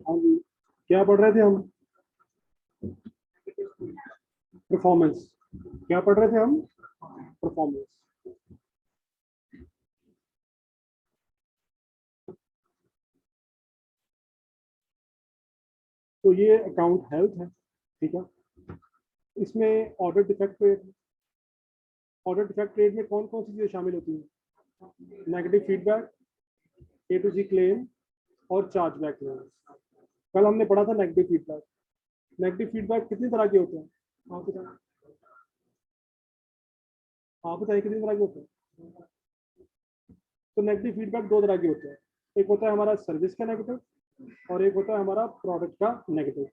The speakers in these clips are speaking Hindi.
हाँ जी, क्या पढ़ रहे थे हम? परफॉर्मेंस। क्या पढ़ रहे थे हम? परफॉर्मेंस। तो ये अकाउंट हेल्थ है, ठीक है। इसमें ऑर्डर डिफेक्ट रेट में कौन कौन सी चीजें शामिल होती हैं? Negative feedback, A to Z claim और चार्जबैक क्लेम। कल हमने पढ़ा था नेगेटिव फीडबैक। नेगेटिव फीडबैक कितनी तरह के होते हैं? आप बताएं। आप बताइए कितनी तरह के होते हैं? तो नेगेटिव फीडबैक दो तरह के होते हैं। एक होता है हमारा सर्विस का नेगेटिव और एक होता है हमारा प्रोडक्ट का नेगेटिव।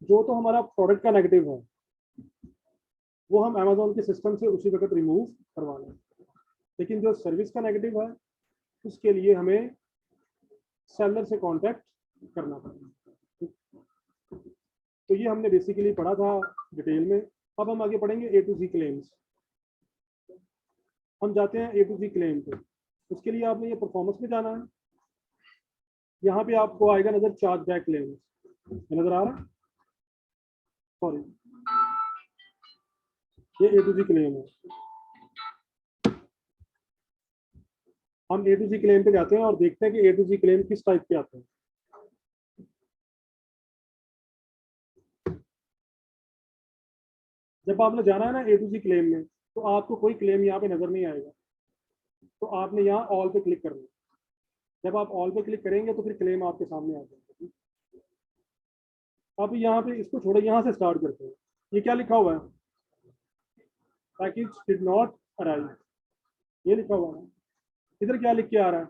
जो तो हमारा प्रोडक्ट का नेगेटिव है वो हम अमेजोन के सिस्टम से उसी वक्त रिमूव करवा लें, लेकिन जो सर्विस का नेगेटिव है उसके लिए हमें सेलर से कांटेक्ट करना पड़ेगा। तो ये हमने बेसिकली पढ़ा था डिटेल में। अब हम आगे पढ़ेंगे ए टू जी क्लेम्स। हम जाते हैं ए टू जी क्लेम पे। उसके लिए आपने ये परफॉर्मेंस में जाना है। यहाँ पे आपको आएगा नजर चार्ज बैक क्लेम्स, नजर आ रहा है? सॉरी, ये ए टू जी क्लेम है। हम ए टू जी क्लेम पे जाते हैं और देखते हैं कि ए टू जी क्लेम किस टाइप के आते हैं। जब आपने जाना है ना ए टू जी क्लेम में, तो आपको कोई क्लेम यहाँ पे नजर नहीं आएगा। तो आपने यहाँ ऑल पे क्लिक करना है। जब आप ऑल पे क्लिक करेंगे तो फिर क्लेम आपके सामने आ जाएगा। अब यहाँ पे इसको छोड़ो, यहाँ से स्टार्ट करते हैं। ये क्या लिखा हुआ है? पैकेज डिड नॉट अराइव, ये लिखा हुआ है। इधर क्या लिख के आ रहा है?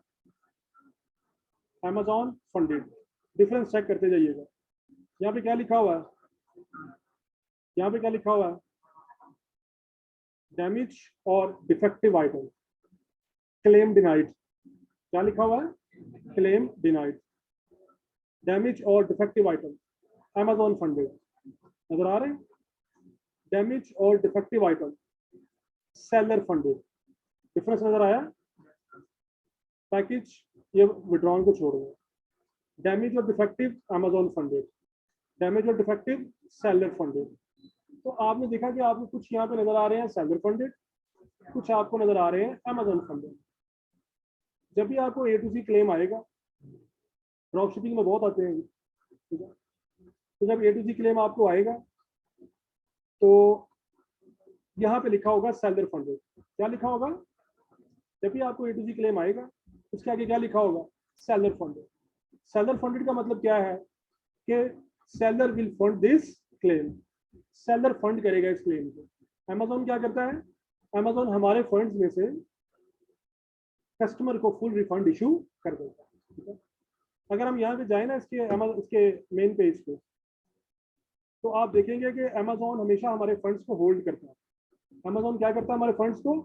Amazon funded. डिफरेंस चेक करते जाइएगा। यहाँ पे क्या लिखा हुआ है? यहाँ पे क्या लिखा हुआ है? डैमेज और डिफेक्टिव आइटम, क्लेम डिनाइड। क्या लिखा हुआ है? Claim denied. डैमेज और डिफेक्टिव आइटम Amazon फंडेड, नजर आ रहे हैं? डैमेज और defective item seller funded. Difference नजर आया? पैकेज ये विड्रॉन को छोड़ दें। डैमेज और डिफेक्टिव Amazon फंडेड, डैमेज और डिफेक्टिव सेलर फंडेड। तो आपने देखा कि आपको कुछ यहाँ पे नजर आ रहे हैं सेलर फंडेड, कुछ आपको नजर आ रहे हैं Amazon फंडेड। जब भी आपको ए टू सी क्लेम आएगा, ड्रॉप शिपिंग में बहुत आते हैं, ठीक है। तो जब ए टू सी क्लेम आपको आएगा तो यहाँ पे लिखा होगा सेलर फंडेड। क्या लिखा होगा? जब भी आपको ए टू सी क्लेम आएगा उसके आगे क्या लिखा होगा? Seller funded. सेलर फंडेड का मतलब क्या है कि seller will fund this claim. Seller fund करेगा इस क्लेम को। Amazon क्या करता है? Amazon हमारे फंड्स में से कस्टमर को फुल रिफंड इशू कर देता है, ठीक है। अगर हम यहाँ पे जाए ना इसके मेन पेज पे, तो आप देखेंगे कि Amazon हमेशा हमारे फंड्स को होल्ड करता है। Amazon क्या करता है हमारे फंड्स को?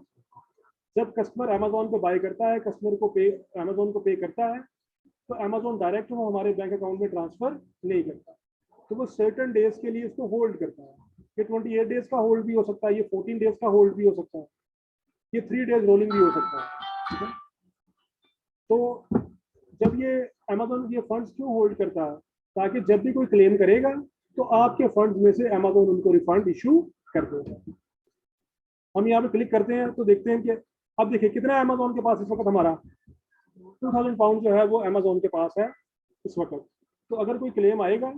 जब कस्टमर Amazon को बाय करता है, कस्टमर को पे Amazon को पे करता है, तो Amazon डायरेक्ट वो हमारे बैंक अकाउंट में ट्रांसफर नहीं करता। तो वो सर्टेन डेज के लिए इसको होल्ड करता है। ये 28 डेज का होल्ड भी हो सकता है, ये 14 डेज का होल्ड भी हो सकता है, ये 3 डेज रोलिंग भी हो सकता है, ठीक है। तो जब ये Amazon ये फंड्स क्यों होल्ड करता है? ताकि जब भी कोई क्लेम करेगा तो आपके फंड्स में से Amazon उनको रिफंड इशू कर देगा। हम यहाँ पे क्लिक करते हैं तो देखते हैं कि अब देखिए कितना Amazon के पास इस वक्त हमारा 2000 पाउंड जो है वो Amazon के पास है इस वक्त। तो अगर कोई क्लेम आएगा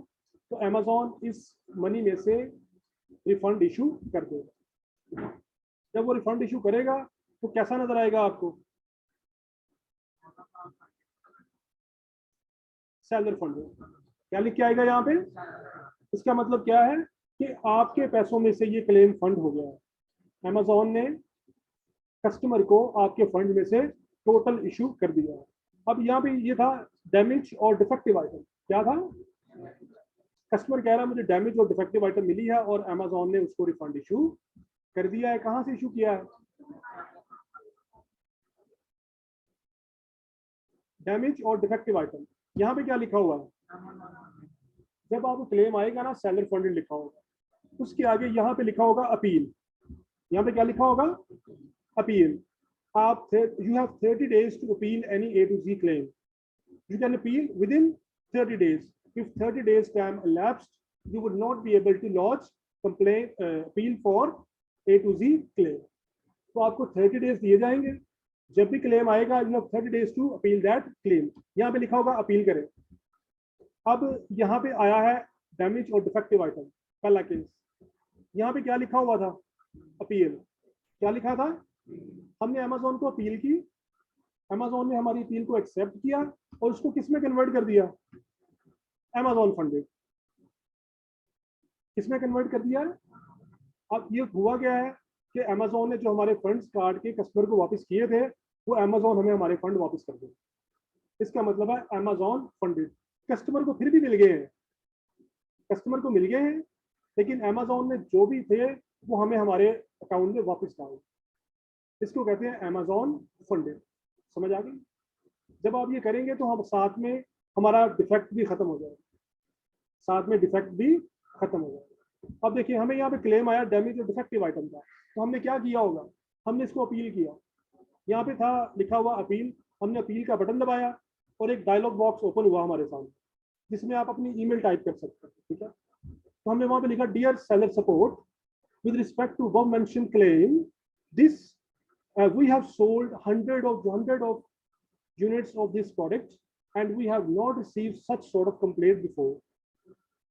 तो Amazon इस मनी में से रिफंड इशू कर देगा। जब वो रिफंड इशू करेगा तो कैसा नजर आएगा आपको? Seller fund. क्या लिख के आएगा यहाँ पे? इसका मतलब क्या है कि आपके पैसों में से ये क्लेम फंड हो गया है। Amazon ने कस्टमर को आपके फंड में से टोटल इशू कर दिया है। अब यहाँ पे ये था डैमेज और डिफेक्टिव आइटम। क्या था? कस्टमर कह रहा है मुझे डैमेज और डिफेक्टिव आइटम मिली है और Amazon ने उसको रिफंड इशू कर दिया है। कहाँ से इशू किया है? डैमेज और डिफेक्टिव आइटम। यहाँ पे क्या लिखा हुआ है? जब आपको क्लेम आएगा ना सेलर फंडेड लिखा होगा, उसके आगे यहाँ पे लिखा होगा अपील। यहाँ पे क्या लिखा होगा? अपील। आप you have 30 days to appeal any A to Z claim. You can appeal within 30 days। if 30 days time elapsed, you would not be able to lodge complaint appeal for A to Z claim. तो आपको 30 डेज दिए जाएंगे, जब भी क्लेम आएगा you have 30 days to appeal that claim. यहाँ पे लिखा होगा अपील करें। अब यहाँ पे आया है डैमेज और डिफेक्टिव आइटम, पहला केस। यहाँ पे क्या लिखा हुआ था? अपील। क्या लिखा था? हमने अमेज़न को अपील की, अमेज़न ने हमारी अपील को एक्सेप्ट किया और उसको किस में कन्वर्ट कर दिया? Amazon funded. किसमें कन्वर्ट कर दिया? अब ये हुआ क्या है कि अमेज़न ने जो हमारे फंड्स काट के कस्टमर को वापस किए थे, वो अमेज़न हमें हमारे फंड वापस कर दे। इसका मतलब है अमेज़न फंडेड। कस्टमर को फिर भी मिल गए हैं, कस्टमर को मिल गए हैं, लेकिन अमेज़न ने जो भी थे वो हमें हमारे अकाउंट में वापस डाले। इसको कहते हैं अमेज़न फंडेड। समझ आ गई? जब आप ये करेंगे तो हम साथ में हमारा डिफेक्ट भी खत्म हो जाएगा, साथ में डिफेक्ट भी खत्म हो जाएगा। अब देखिए हमें यहाँ पे क्लेम आया डैमेज और डिफेक्टिव आइटम का, तो हमने क्या किया होगा? हमने इसको अपील किया। यहाँ पे था लिखा हुआ अपील, हमने अपील का बटन दबाया और एक डायलॉग बॉक्स ओपन हुआ हमारे सामने, जिसमें आप अपनी ईमेल टाइप कर सकते हैं। ठीक है, तो हमने वहां पे लिखा dear seller support, with respect to above mentioned claim, this we have sold hundred of units of this product and we have not received such sort of complaint before,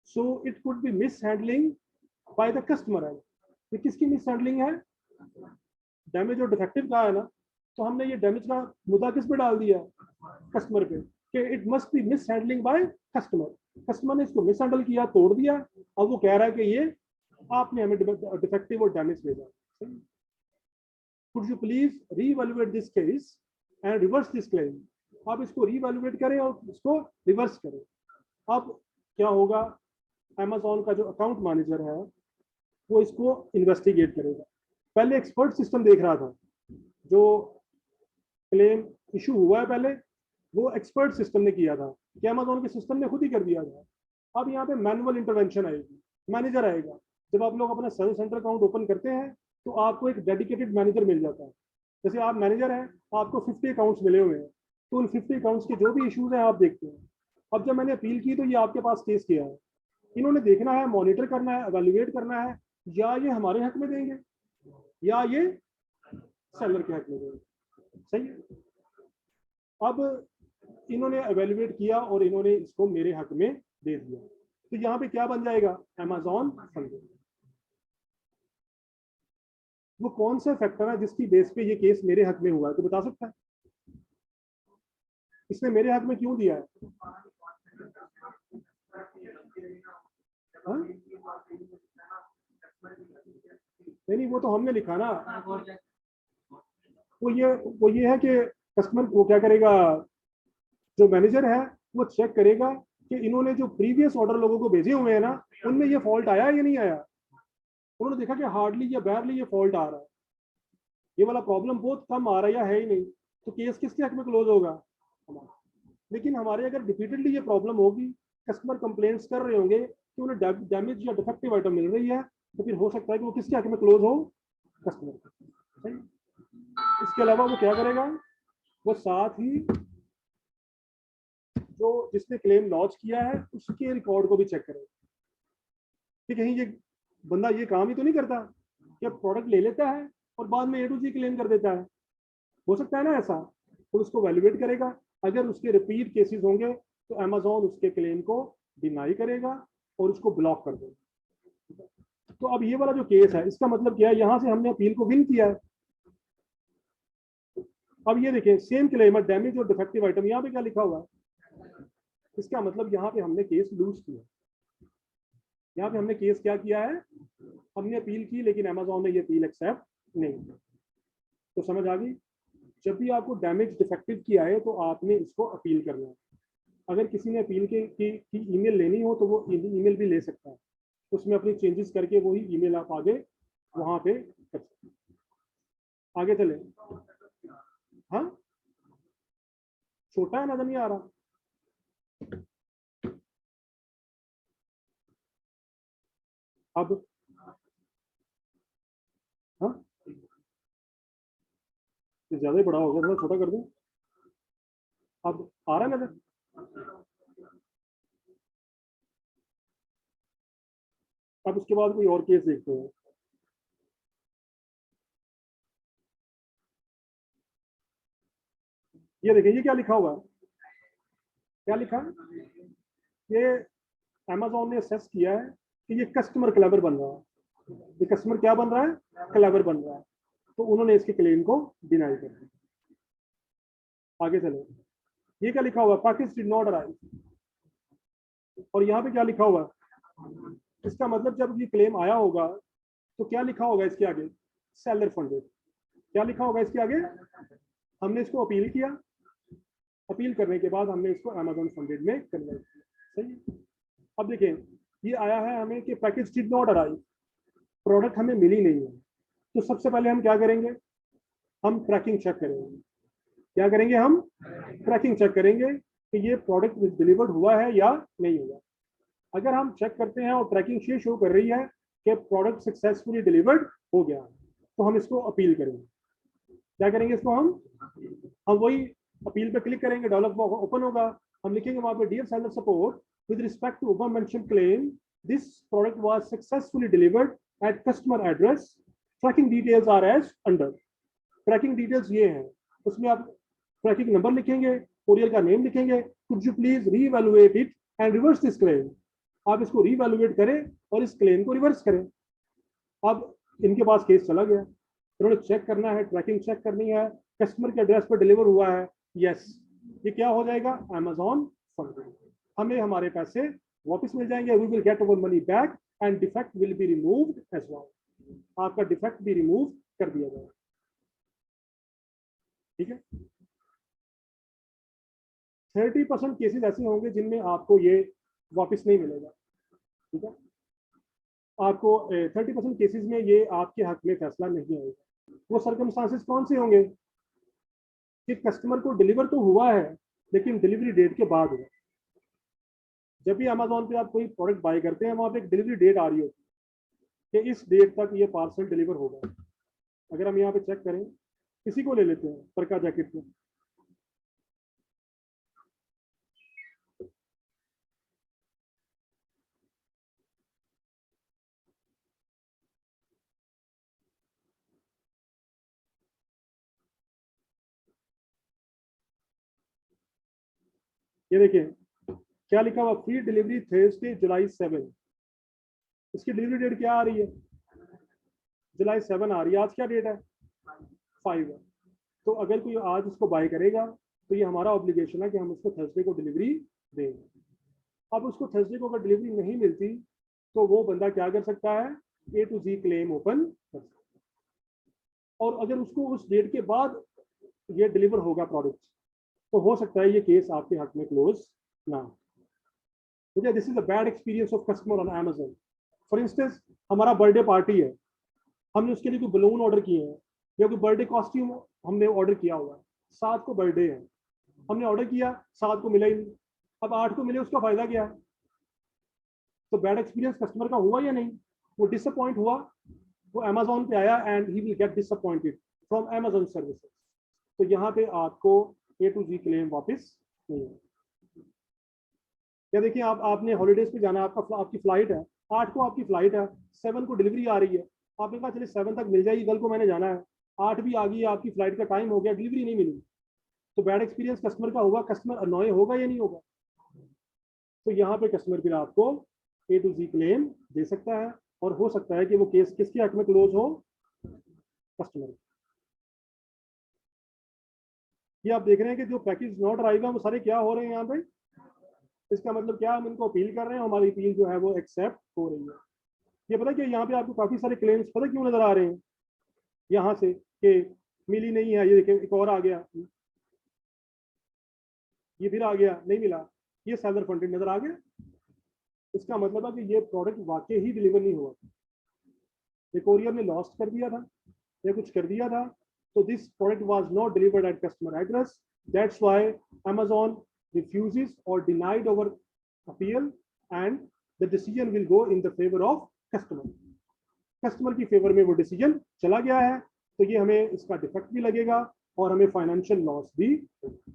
so it could be mishandling by the customer। है ये किसकी मिसहैंडलिंग है? डैमेज और डिफेक्टिव का है ना, तो हमने ये डैमेज का मुद्दा किस पे डाल दिया? कस्टमर पे, कि it must be mishandling by customer. Customer ने इसको मिसहैंडल किया, तोड़ दिया, अब वो कह रहा है कि ये आपने हमें डिफेक्टिव और डैमेज भेजा। Could you please re-evaluate this case and reverse this claim? आप इसको रीवैल्यूएट करें और इसको रिवर्स करें। अब क्या होगा? अमेज़न का जो अकाउंट मैनेजर है वो इसको इन्वेस्टिगेट करेगा। पहले एक्सपर्ट सिस्टम देख रहा था, जो क्लेम इशू हुआ है पहले वो एक्सपर्ट सिस्टम ने किया था, कि अमेज़न के सिस्टम ने खुद ही कर दिया था। अब यहाँ पे मैनुअल इंटरवेंशन आएगी, मैनेजर आएगा। जब आप लोग अपना सर्विस सेंटर अकाउंट ओपन करते हैं तो आपको एक डेडिकेटेड मैनेजर मिल जाता है। जैसे आप मैनेजर हैं, आपको 50 अकाउंट्स मिले हुए हैं, तो उन 50 अकाउंट्स के जो भी इश्यूज हैं आप देखते हैं। अब जब मैंने अपील की तो ये आपके पास केस किया है, इन्होंने देखना है, मॉनिटर करना है, एवेल्युएट करना है, या ये हमारे हक में देंगे या ये सेलर के हक में देंगे। सही है? अब इन्होंने एवेल्युएट किया और इन्होंने इसको मेरे हक में दे दिया, तो यहाँ पे क्या बन जाएगा? Amazon funded. वो कौन सा फैक्टर है जिसकी बेस पे ये केस मेरे हक में हुआ है? तो बता सकता है इसने मेरे हक में क्यों दिया है? हाँ? नहीं, वो तो हमने लिखा ना। वो ये है कि कस्टमर वो क्या करेगा, जो मैनेजर है वो चेक करेगा कि इन्होंने जो प्रीवियस ऑर्डर लोगों को भेजे हुए हैं ना, उनमें ये फॉल्ट आया या नहीं आया। उन्होंने देखा कि हार्डली या बैरली ये फॉल्ट आ रहा है, ये वाला प्रॉब्लम बहुत कम आ रहा है या है ही नहीं, तो केस किसके हक में क्लोज होगा? हमारा। लेकिन हमारे अगर रिपीटेडली ये प्रॉब्लम होगी, कस्टमर कंप्लेंट्स कर रहे होंगे कि उन्हें डैमेज या डिफेक्टिव आइटम मिल रही है, तो फिर हो सकता है कि वो किसके हक में क्लोज हो? कस्टमर। इसके अलावा वो क्या करेगा? वो साथ ही जो जिसने क्लेम लॉन्च किया है उसके रिकॉर्ड को भी चेक करेगा कि कहीं ये बंदा ये काम ही तो नहीं करता कि प्रोडक्ट ले लेता है और बाद में A to Z क्लेम कर देता है। हो सकता है ना ऐसा, तो उसको वैल्यूएट करेगा। अगर उसके रिपीट केसेस होंगे तो अमेज़न उसके क्लेम को डिनाई करेगा और उसको ब्लॉक कर देगा। तो अब ये वाला जो केस है, इसका मतलब क्या है? यहां से हमने अपील को विन किया है। अब ये देखिए सेम क्लेम है, डैमेज और डिफेक्टिव आइटम, यहाँ पे क्या लिखा हुआ है? इसका मतलब यहाँ पे हमने केस लूज किया। यहाँ पे हमने केस क्या किया है? हमने अपील की, लेकिन अमेज़न ने ये अपील एक्सेप्ट नहीं की। तो समझ आ गई? जब भी आपको डैमेज डिफेक्टिव किया है तो आपने इसको अपील करना है। अगर किसी ने अपील की ईमेल लेनी हो तो वो ईमेल भी ले सकता है, उसमें अपनी चेंजेस करके वही ईमेल आप आगे वहां पे कर सकते हैं। आगे चले। हाँ, छोटा है, नजर नहीं आ रहा। अब हाँ, ज्यादा ही बड़ा हो गया, थोड़ा छोटा कर दूं। अब आ रहा है नजर? अब उसके बाद कोई और केस देखते हैं। ये देखिए, ये क्या लिखा हुआ है, क्या लिखा है, ये Amazon ने असेस किया है कि ये कस्टमर क्लेवर बन रहा है, ये कस्टमर क्या बन रहा है, क्लेवर बन रहा है, तो उन्होंने इसके क्लेम को डिनाई कर दिया। आगे चलो, ये क्या लिखा हुआ, पैकेज डिड नॉट अराइव, और यहाँ पे क्या लिखा हुआ, इसका मतलब जब ये क्लेम आया होगा तो क्या लिखा होगा इसके आगे, सेलर फंडेड, क्या लिखा होगा इसके आगे, हमने इसको अपील किया, अपील करने के बाद हमने इसको Amazon फंडेड में कन्वर्ट किया। सही है। अब देखें, ये आया है हमें कि package did not arrive, product हमें मिली नहीं है, तो सबसे पहले हम क्या करेंगे, हम ट्रैकिंग चेक करेंगे। क्या करेंगे, हम ट्रैकिंग चेक करेंगे कि ये प्रोडक्ट डिलीवर्ड हुआ है या नहीं हुआ। अगर हम चेक करते हैं और ट्रैकिंग ये शो कर रही है कि प्रोडक्ट सक्सेसफुली डिलीवर्ड हो गया, तो हम इसको अपील करेंगे। क्या करेंगे इसको, हम वही अपील पे क्लिक करेंगे, डायलॉग बॉक्स ओपन होगा, हम लिखेंगे वहां पे dear seller support, with respect to above mentioned claim, this product was successfully delivered at customer address. Tracking details are as under. Tracking details ये हैं, उसमें आप ट्रैकिंग नंबर लिखेंगे, कोरियर का नेम लिखेंगे, could you please reevaluate it and reverse this claim. आप इसको रीवैल्यूएट करें और इस क्लेम को रिवर्स करें। अब इनके पास केस चला गया, इन्होंने चेक करना है, ट्रैकिंग चेक करनी है, कस्टमर के एड्रेस पर डिलीवर हुआ है, यस, ये क्या हो जाएगा, Amazon फंडेड, हमें हमारे पैसे वापस मिल जाएंगे, we will get our money back and defect will be removed as well, आपका डिफेक्ट भी रिमूव कर दिया जाएगा। ठीक है, 30% केसेस ऐसे होंगे जिनमें आपको ये वापस नहीं मिलेगा। ठीक है, आपको 30% केसेस में ये आपके हक में फैसला नहीं आएगा। वो सर्कमस्टांसेस कौन से होंगे कि कस्टमर को डिलीवर तो हुआ है लेकिन डिलीवरी डेट के बाद हुआ। जब भी Amazon पे आप कोई प्रोडक्ट बाय करते हैं, वहां पे एक डिलीवरी डेट आ रही होती है कि इस डेट तक ये पार्सल डिलीवर होगा। अगर हम यहाँ पे चेक करें, किसी को ले लेते हैं, परका जैकेट को, ये देखिए क्या लिखा हुआ, फ्री डिलीवरी थर्सडे जुलाई 7, इसकी डिलीवरी डेट क्या आ रही है, जुलाई 7 आ रही है। आज क्या डेट है, 5 है। तो अगर कोई आज इसको बाय करेगा तो ये हमारा ऑब्लिगेशन है कि हम उसको थर्सडे को डिलीवरी देंगे। अब उसको थर्सडे को अगर डिलीवरी नहीं मिलती तो वो बंदा क्या कर सकता है, A to Z claim open कर सकता है, और अगर उसको उस डेट के बाद ये डिलीवर होगा प्रोडक्ट, तो हो सकता है ये केस आपके हक में क्लोज ना हो। ठीक है, this is a bad experience of customer on Amazon। For instance, हमारा बर्थडे पार्टी है, हमने उसके लिए कोई बलून ऑर्डर किए हैं या कोई बर्थडे कॉस्ट्यूम हमने ऑर्डर किया हुआ है, 7 को बर्थडे है, हमने ऑर्डर किया, 7 को मिला ही नहीं, अब 8 को मिले, उसका फायदा क्या है। तो बैड एक्सपीरियंस कस्टमर का हुआ या नहीं, वो डिसअपॉइंट हुआ, वो Amazon पे आया and he will get disappointed from Amazon services. तो यहाँ पे आपको A to Z क्लेम वापस नहीं है। या देखिए, आपने हॉलीडेज पे जाना है, आपकी फ्लाइट है, 8 को आपकी फ्लाइट है, 7 को डिलीवरी आ रही है, आपने कहा चलिए 7 तक मिल जाएगी, कल को मैंने जाना है, 8 भी आ गई, आपकी फ्लाइट का टाइम हो गया, डिलीवरी नहीं मिली, तो बैड एक्सपीरियंस कस्टमर का होगा, कस्टमर अनॉय होगा या नहीं होगा। तो यहाँ पे कस्टमर फिर आपको A to Z क्लेम दे सकता है, और हो सकता है कि वो केस किसके हक में क्लोज हो, कस्टमर। ये आप देख रहे हैं कि जो पैकेज नॉट अराइव है वो सारे क्या हो रहे हैं यहाँ पे, इसका मतलब क्या, हम इनको अपील कर रहे हैं, हमारी अपील जो है वो एक्सेप्ट हो रही है। ये पता क्या, यहाँ पे आपको काफी सारे क्लेम्स पता क्यों नजर आ रहे हैं, यहाँ से कि मिली नहीं है, ये देखिए एक और आ गया, ये फिर आ गया, नहीं मिला, ये सेलर फंडेड नजर आ गया। इसका मतलब है कि ये प्रोडक्ट वाकई ही डिलीवर नहीं हुआ, ये कोरियर ने लॉस्ट कर दिया था या कुछ कर दिया था, तो this product was not delivered eight customer address, that's why Amazon refuses or denied our appeal and the decision will go in the favor of customer। Customer की फेवर में वो डिसीजन चला गया है, तो ये हमें इसका डिफेक्ट भी लगेगा और हमें फाइनेंशियल लॉस भी होगा।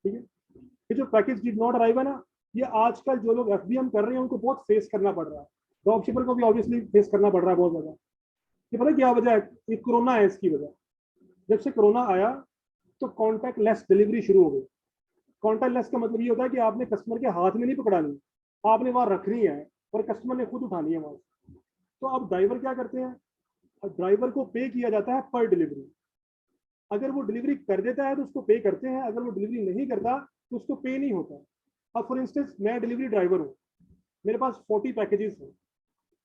ठीक है, ये जो पैकेज डिड नॉट अराइव है ना, ये आजकल जो लोग FBM कर रहे हैं उनको बहुत फेस करना पड़ रहा है। ड्रॉप शिपर को भी ऑब्वियसली फेस करना पड़ रहा है बहुत ज़्यादा। ये पता है क्या वजह है? ये कोरोना है इसकी वजह। जब से कोरोना आया तो कॉन्टैक्ट लेस डिलीवरी शुरू हो गई। कॉन्टैक्ट लेस का मतलब ये होता है कि आपने कस्टमर के हाथ में नहीं पकड़ानी, आपने वहां रखनी है और कस्टमर ने खुद उठानी है वहां से। तो अब ड्राइवर क्या करते हैं? ड्राइवर को पे किया जाता है पर डिलीवरी। अगर वो डिलीवरी कर देता है तो उसको पे करते हैं, अगर वो डिलीवरी नहीं करता तो उसको पे नहीं होता। अब फॉर इंस्टेंस मैं डिलीवरी ड्राइवर हूँ, मेरे पास 40 पैकेजेस हैं,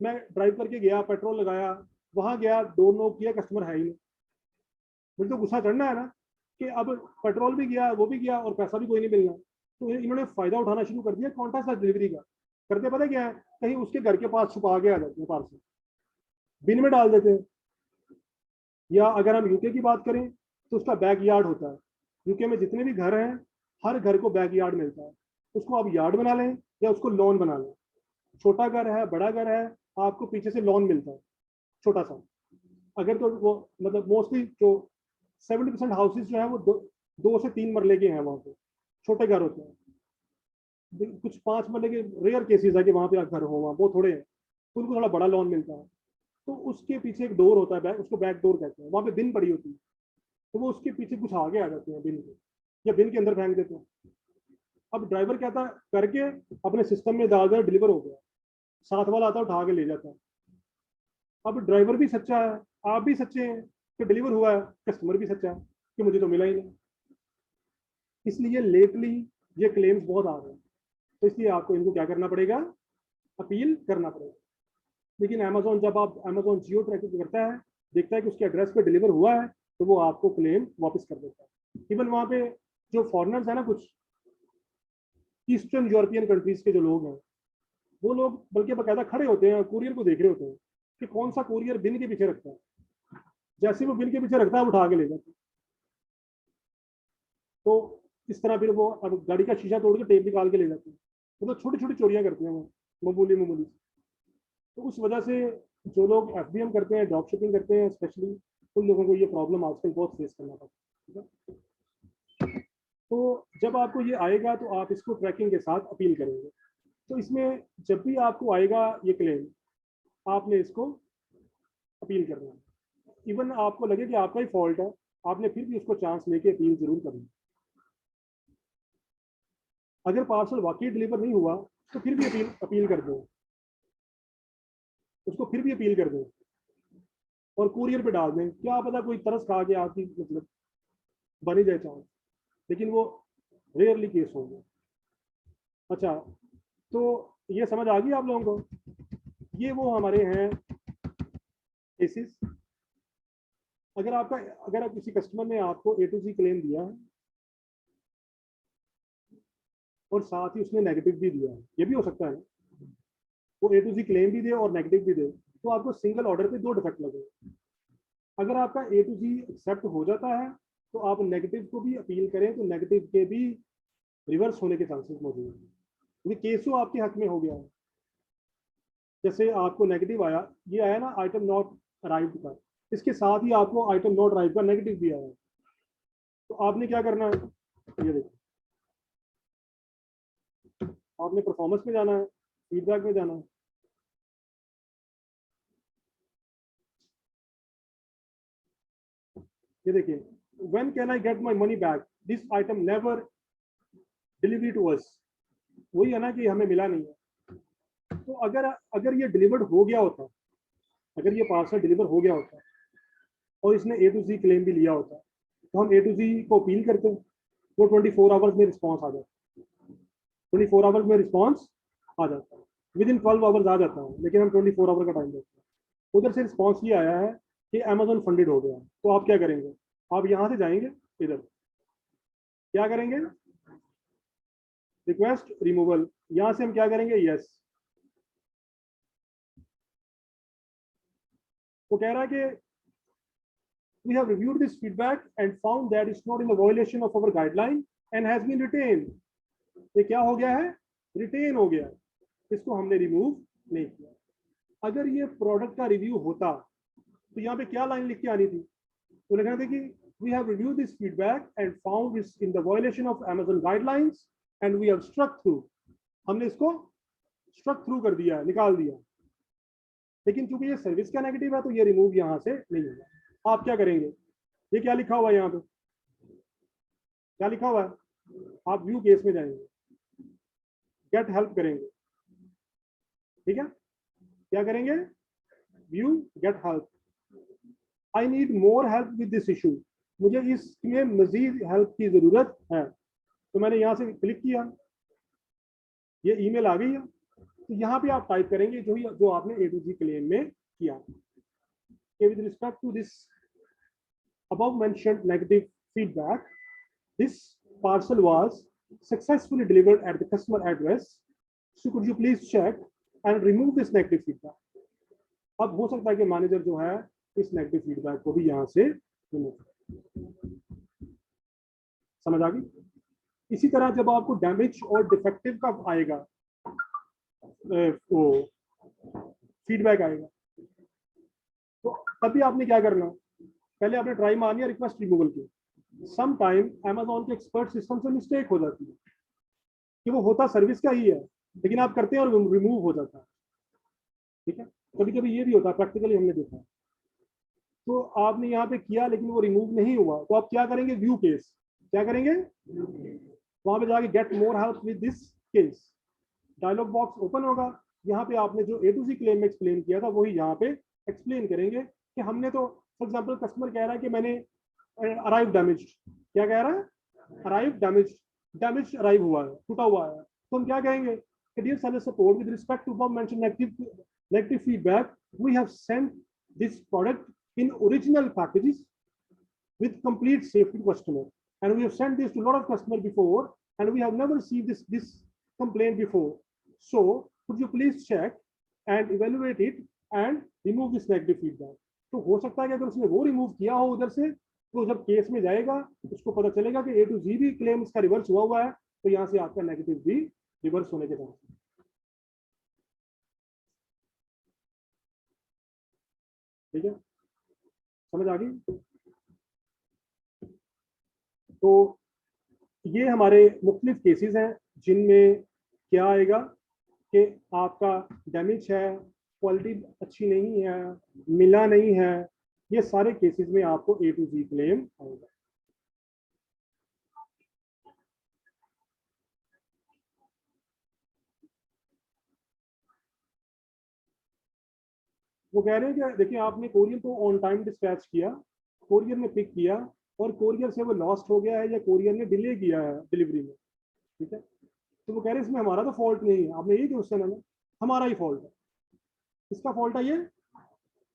मैं ड्राइव करके गया, पेट्रोल लगाया, वहां गया, डोर नॉक किया, कस्टमर है ही नहीं। मुझे तो गुस्सा चढ़ना है ना कि अब पेट्रोल भी गया, वो भी गया और पैसा भी कोई नहीं मिलना। तो इन्होंने फायदा उठाना शुरू कर दिया कॉन्टैक्टलेस डिलीवरी का। करते पता क्या है? कहीं उसके घर के पास छुपा के आ जाते हैं पार्सल, बिन में डाल देते हैं। या अगर हम यूके की बात करें तो उसका बैक यार्ड होता है। यूके में जितने भी घर हैं, हर घर को बैक यार्ड मिलता है। उसको आप यार्ड बना लें या उसको लॉन बना लें। छोटा घर है, बड़ा घर है, आपको पीछे से लॉन मिलता है छोटा सा। अगर तो वो मतलब मोस्टली जो 70% हाउसेज जो है वो 2 से 3 मरले के हैं, वहाँ पे छोटे घर होते हैं। कुछ 5 मरले के रेयर केसेस है कि वहाँ पे घर हो, वहाँ वो थोड़े हैं, तो उनको थोड़ा बड़ा लॉन मिलता है। तो उसके पीछे एक डोर होता है, उसको बैक डोर कहते हैं, वहाँ पे बिन पड़ी होती है। तो वो उसके पीछे कुछ आगे आ जाते हैं बिन के, या बिन के अंदर फेंक देते हैं। अब ड्राइवर कहता है करके अपने सिस्टम में डाल दिया, डिलीवर हो गया, साथ वाला आता है उठा के ले जाता है। अब ड्राइवर भी सच्चा है, आप भी सच्चे हैं कि डिलीवर हुआ है, कस्टमर भी सच्चा है कि मुझे तो मिला ही नहीं। इसलिए लेटली ये क्लेम्स बहुत आ रहे हैं, तो इसलिए आपको इनको क्या करना पड़ेगा? अपील करना पड़ेगा। लेकिन अमेजोन, जब आप अमेजोन जियो ट्रैकिंग करता है, देखता है कि उसके एड्रेस पे डिलीवर हुआ है, तो वो आपको क्लेम वापस कर देता है। इवन वहाँ पे जो फॉरनर्स है ना, कुछ ईस्टर्न यूरोपियन कंट्रीज के जो लोग हैं, वो लोग बल्कि बाकायदा खड़े होते हैं, कुरियर को देख रहे होते हैं कि कौन सा कुरियर बिन के पीछे रखता है। जैसे वो बिन के पीछे रखता है, उठा के ले जाते हैं। तो इस तरह फिर वो अब गाड़ी का शीशा तोड़ के टेप निकाल के ले जाते हैं। मतलब छोटी छोटी चोरियां करते हैं वो, मामूली मामूली। तो उस वजह से जो लोग एफबीएम करते हैं, ड्रॉप शिपिंग करते हैं स्पेशली, उन लोगों को ये प्रॉब्लम आजकल बहुत फेस करना पड़ता है। तो जब आपको ये आएगा तो आप इसको ट्रैकिंग के साथ अपील करेंगे। तो इसमें जब भी आपको आएगा ये क्लेम, आपने इसको अपील करना है। इवन आपको लगे कि आपका ही फॉल्ट है, आपने फिर भी उसको चांस लेके अपील जरूर करनी। अगर पार्सल वाकई डिलीवर नहीं हुआ तो फिर भी अपील कर दो, उसको फिर भी अपील कर दो और कुरियर पे डाल दें। क्या पता कोई तरस खा के आपकी मतलब बन ही जाए चांस, लेकिन वो रेयरली केस होंगे। अच्छा, तो ये समझ आ गई आप लोगों को? ये वो हमारे हैं केसेस। अगर आप किसी कस्टमर ने आपको A to Z क्लेम दिया है और साथ ही उसने नेगेटिव भी दिया है, ये भी हो सकता है वो A to Z क्लेम भी दे और नेगेटिव भी दे, तो आपको सिंगल ऑर्डर पे 2 डिफेक्ट लगेगा। अगर आपका A to Z एक्सेप्ट हो जाता है तो आप नेगेटिव को भी अपील करें तो नेगेटिव के भी रिवर्स होने के चांसेस मौजूद हैं, क्योंकि केसो आपके हक में हो गया है। जैसे आपको नेगेटिव आया, ये आया ना आइटम नॉट अराइव्ड का, इसके साथ ही आपको आइटम नॉट अराइव का नेगेटिव भी आया है। तो आपने क्या करना है? ये देखो, आपने परफॉर्मेंस में जाना है, फीडबैक में जाना है। ये देखिए, when can I get my money back, this item never delivery to us. वही है ना कि हमें मिला नहीं है। तो अगर अगर ये डिलीवर्ड हो गया होता, अगर ये पार्सल डिलीवर हो गया होता और इसने A to Z क्लेम भी लिया होता, तो हम A to Z को अपील करते हैं, वो 24 आवर्स में रिस्पॉन्स आ जाता, 24 आवर्स में रिस्पॉन्स आ जाता है, विद इन 12 आवर्स आ जाता है, लेकिन हम 24 आवर का टाइम देते हैं। उधर से रिस्पॉन्स ये आया है कि अमेजोन फंडेड हो गया, तो आप क्या करेंगे? आप यहाँ से जाएंगे, इधर क्या करेंगे? रिक्वेस्ट रिमूवल, यहाँ से हम क्या करेंगे? यस। वो कह रहा है कि we have reviewed this feedback and found that it's not in the violation of our guideline and has been retained. ये क्या हो गया है? रिटेन हो गया, इसको हमने रिमूव नहीं किया। अगर ये प्रोडक्ट का रिव्यू होता तो यहाँ पे क्या लाइन लिख के आनी थी? तो लिखना था कि we have reviewed this feedback and found it's in the violation of Amazon guidelines and we have struck through. हमने इसको struck through कर दिया, निकाल दिया। लेकिन चूंकि ये सर्विस का नेगेटिव है तो ये रिमूव यहाँ से नहीं होगा। आप क्या करेंगे, ये क्या लिखा हुआ है यहाँ पे, क्या लिखा हुआ है, आप व्यू केस में जाएंगे, गेट हेल्प करेंगे, ठीक है, क्या करेंगे, view get help, I need more help with this issue, मुझे इसमें मजीद हेल्प की जरूरत है। तो मैंने यहाँ से क्लिक किया, ये ईमेल आ गई है, तो यहाँ पे आप टाइप करेंगे जो आपने A to Z क्लेम में किया। With respect to this above mentioned negative feedback, this parcel was successfully delivered at the customer address, so could you please check and remove this negative feedback। अब हो सकता है कि मैनेजर जो है इस नेगेटिव फीडबैक को भी यहाँ से रिमूव, समझ आ गई। इसी तरह जब आपको डैमेज और डिफेक्टिव का आएगा वो फीडबैक आएगा, तो तभी आपने क्या करना, पहले आपने ट्राई मारनी है रिक्वेस्ट रिमूवल की। सम टाइम Amazon के एक्सपर्ट सिस्टम से मिस्टेक हो जाती है कि वो होता सर्विस का ही है, लेकिन आप करते हैं और रिमूव हो जाता है, ठीक है, कभी कभी ये भी होता है, प्रैक्टिकली हमने देखा है। तो आपने यहाँ पे किया लेकिन वो रिमूव नहीं हुआ, तो आप क्या करेंगे, व्यू केस, क्या करेंगे, वहां पे जाके get more help with this case, dialog box open होगा, यहाँ पे आपने जो A to Z क्लेम में एक्सप्लेन किया था वही यहाँ पे एक्सप्लेन करेंगे कि हमने तो, फॉर एग्जांपल कस्टमर कह रहा है कि मैंने अराइव डैमेज्ड, क्या कह रहा है, अराइव डैमेज्ड अराइव हुआ है, टूटा हुआ है, तो हम क्या कहेंगे कि dear seller support with respect to above mentioned negative feedback, we have sent this product in original packages with complete safety to customer, and we have sent this to a lot of customers before and we have never received this complaint before, so could you please check and evaluate it and remove this negative feedback। तो हो सकता है कि अगर उसने वो रिमूव किया हो उधर से, तो जब केस में जाएगा उसको पता चलेगा कि A to Z भी क्लेम इसका रिवर्स हुआ है, तो यहाँ से आपका नेगेटिव भी रिवर्स होने के चांस, ठीक है, समझ आ गई। तो ये हमारे मुख्तलिफ केसेस हैं जिनमें क्या आएगा कि आपका डैमेज है, क्वालिटी अच्छी नहीं है, मिला नहीं है, ये सारे केसेस में आपको A to Z क्लेम आएगा। वो कह रहे हैं कि देखिए आपने कोरियर को ऑन टाइम डिस्पैच किया, कोरियर ने पिक किया और कोरियर से वो लॉस्ट हो गया है या कोरियर ने डिले किया है डिलीवरी में, ठीक है, तो वो कह रहे हैं इसमें हमारा तो फॉल्ट नहीं है, आपने यही क्वेश्चन है ना, हमारा ही फॉल्ट है, इसका फॉल्ट है ये,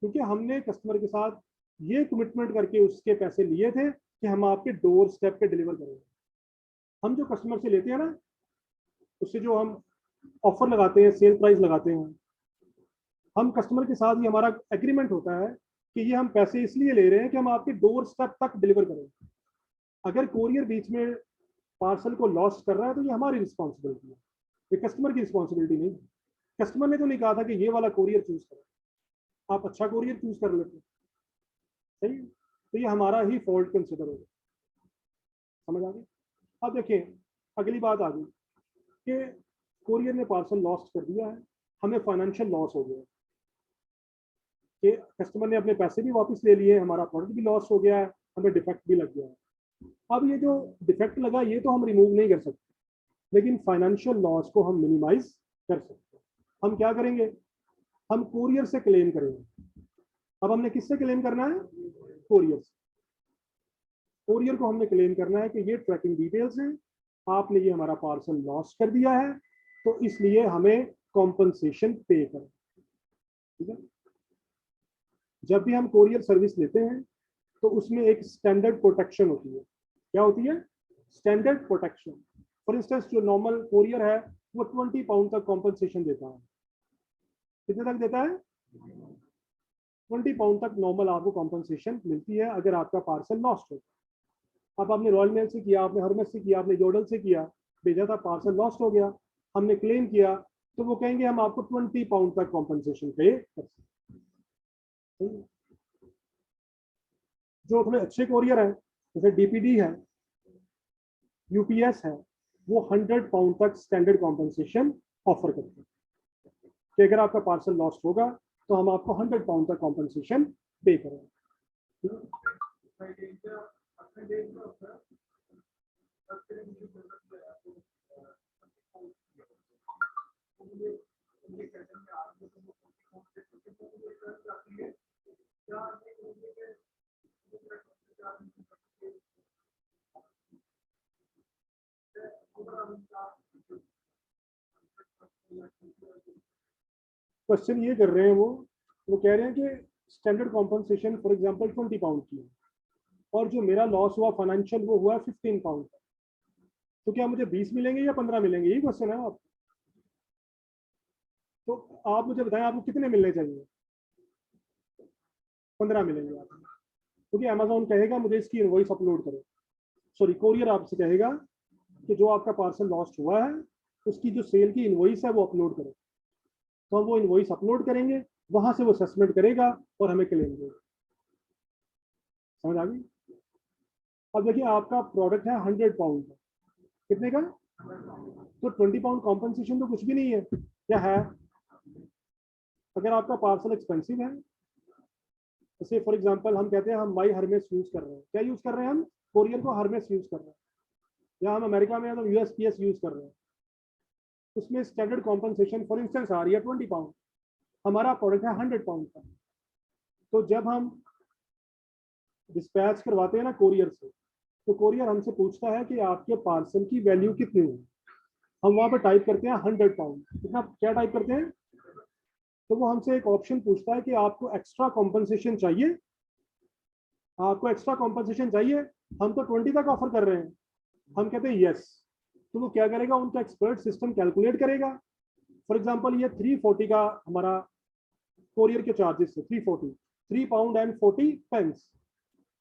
क्योंकि हमने कस्टमर के साथ ये कमिटमेंट करके उसके पैसे लिए थे कि हम आपके डोर स्टेप पे डिलीवर करेंगे। हम जो कस्टमर से लेते हैं ना, उससे जो हम ऑफर लगाते हैं, सेल प्राइस लगाते हैं, हम कस्टमर के साथ ही हमारा एग्रीमेंट होता है कि ये हम पैसे इसलिए ले रहे हैं कि हम आपके डोर स्टेप तक डिलीवर करेंगे। अगर कोरियर बीच में पार्सल को लॉस्ट कर रहा है तो ये हमारी रिस्पॉन्सिबिलिटी है, ये कस्टमर की रिस्पॉन्सिबिलिटी नहीं। कस्टमर ने तो नहीं कहा था कि ये वाला कोरियर चूज करें, आप अच्छा कोरियर चूज कर लेते, सही, तो ये हमारा ही फॉल्ट कंसिडर होगा, समझ आ गई। अब देखिए अगली बात आ गई कि कोरियर ने पार्सल लॉस्ट कर दिया है, हमें फाइनेंशियल लॉस हो गया कि कस्टमर ने अपने पैसे भी वापस ले लिए, हमारा प्रोडक्ट भी लॉस हो गया है, हमें डिफेक्ट भी लग गया है। अब ये जो डिफेक्ट लगा ये तो हम रिमूव नहीं कर सकते, लेकिन फाइनेंशियल लॉस को हम मिनिमाइज कर सकते हैं। हम क्या करेंगे, हम कोरियर से क्लेम करेंगे। अब हमने किससे क्लेम करना है, कोरियर से। कोरियर को हमने क्लेम करना है कि ये ट्रैकिंग डिटेल्स हैं, आपने ये हमारा पार्सल लॉस कर दिया है, तो इसलिए हमें कॉम्पनसेशन पे करें, ठीक है। जब भी हम कोरियर सर्विस लेते हैं तो उसमें एक स्टैंडर्ड प्रोटेक्शन होती है, क्या होती है, स्टैंडर्ड प्रोटेक्शन। फॉर इंस्टेंस जो नॉर्मल कोरियर है वो 20 पाउंड तक कॉम्पनसेशन देता है, कितने तक देता है, 20 पाउंड तक नॉर्मल आपको कॉम्पनसेशन मिलती है अगर आपका पार्सल लॉस्ट हो। अब आपने रॉयल मेल से किया, आपने हरमेस से किया, आपने योडल से किया, भेजा था, पार्सल लॉस्ट हो गया, हमने क्लेम किया, तो वो कहेंगे हम आपको 20 पाउंड तक कॉम्पनसेशन पे कर सकते हैं। जो थोड़े अच्छे कोरियर है जैसे डीपीडी है, यूपीएस है, वो 100 पाउंड तक स्टैंडर्ड कॉम्पनसेशन ऑफर करते हैं कि अगर आपका पार्सल लॉस्ट होगा तो हम आपको 100 पाउंड का कॉम्पनसेशन पे करेंगे। क्वेश्चन ये कर रहे हैं वो कह रहे हैं कि standard compensation for example 20 pound की है और जो मेरा लॉस हुआ फाइनेंशियल वो हुआ 15 पाउंड, तो क्या मुझे 20 मिलेंगे या 15 मिलेंगे, यही क्वेश्चन है आप। तो आप मुझे बताएं आपको कितने मिलने चाहिए? 15 मिलेंगे आपको, क्योंकि अमेजोन कहेगा मुझे इसकी इनवॉइस अपलोड करो, सॉरी कोरियर आपसे कहेगा कि जो आपका पार्सल लॉस्ट हुआ है उसकी जो सेल की इनवॉइस है वो अपलोड करो, तो हम वो इनवॉइस अपलोड करेंगे, वहां से वो असेसमेंट करेगा और हमें क्लेम देगा। समझ आ गई? अब देखिए आपका प्रोडक्ट है 100 पाउंड का, कितने का? तो 20 पाउंड कॉम्पनसेशन तो कुछ भी नहीं है, क्या है? अगर आपका पार्सल एक्सपेंसिव है, जैसे फॉर एग्जांपल हम कहते हैं हम माई हरमेस यूज कर रहे हैं, क्या यूज कर रहे हैं हम? कोरियर को हरमेस यूज कर रहे हैं, या हम अमेरिका में तो यूएसपीएस यूज कर रहे हैं, उसमें स्टैंडर्ड कॉम्पनसेशन फॉर इंस्टेंस आ रही है 20 पाउंड, हमारा प्रोडक्ट है 100 पाउंड का। तो जब हम डिस्पैच करवाते हैं ना कोरियर से, तो कोरियर हमसे पूछता है कि आपके पार्सल की वैल्यू कितनी है, हम वहां पर टाइप करते हैं 100 पाउंड, कितना क्या टाइप करते हैं, तो वो हमसे एक ऑप्शन पूछता है कि आपको एक्स्ट्रा कॉम्पनसेशन चाहिए, आपको एक्स्ट्रा कॉम्पनसेशन चाहिए, हम तो 20 तक ऑफर कर रहे हैं, हम कहते हैं यस, तो वो क्या करेगा, उनका एक्सपर्ट सिस्टम कैलकुलेट करेगा। फॉर एग्जांपल ये 340 का हमारा कोरियर के चार्जेस है, 340, 3 पाउंड एंड 40 पेंस,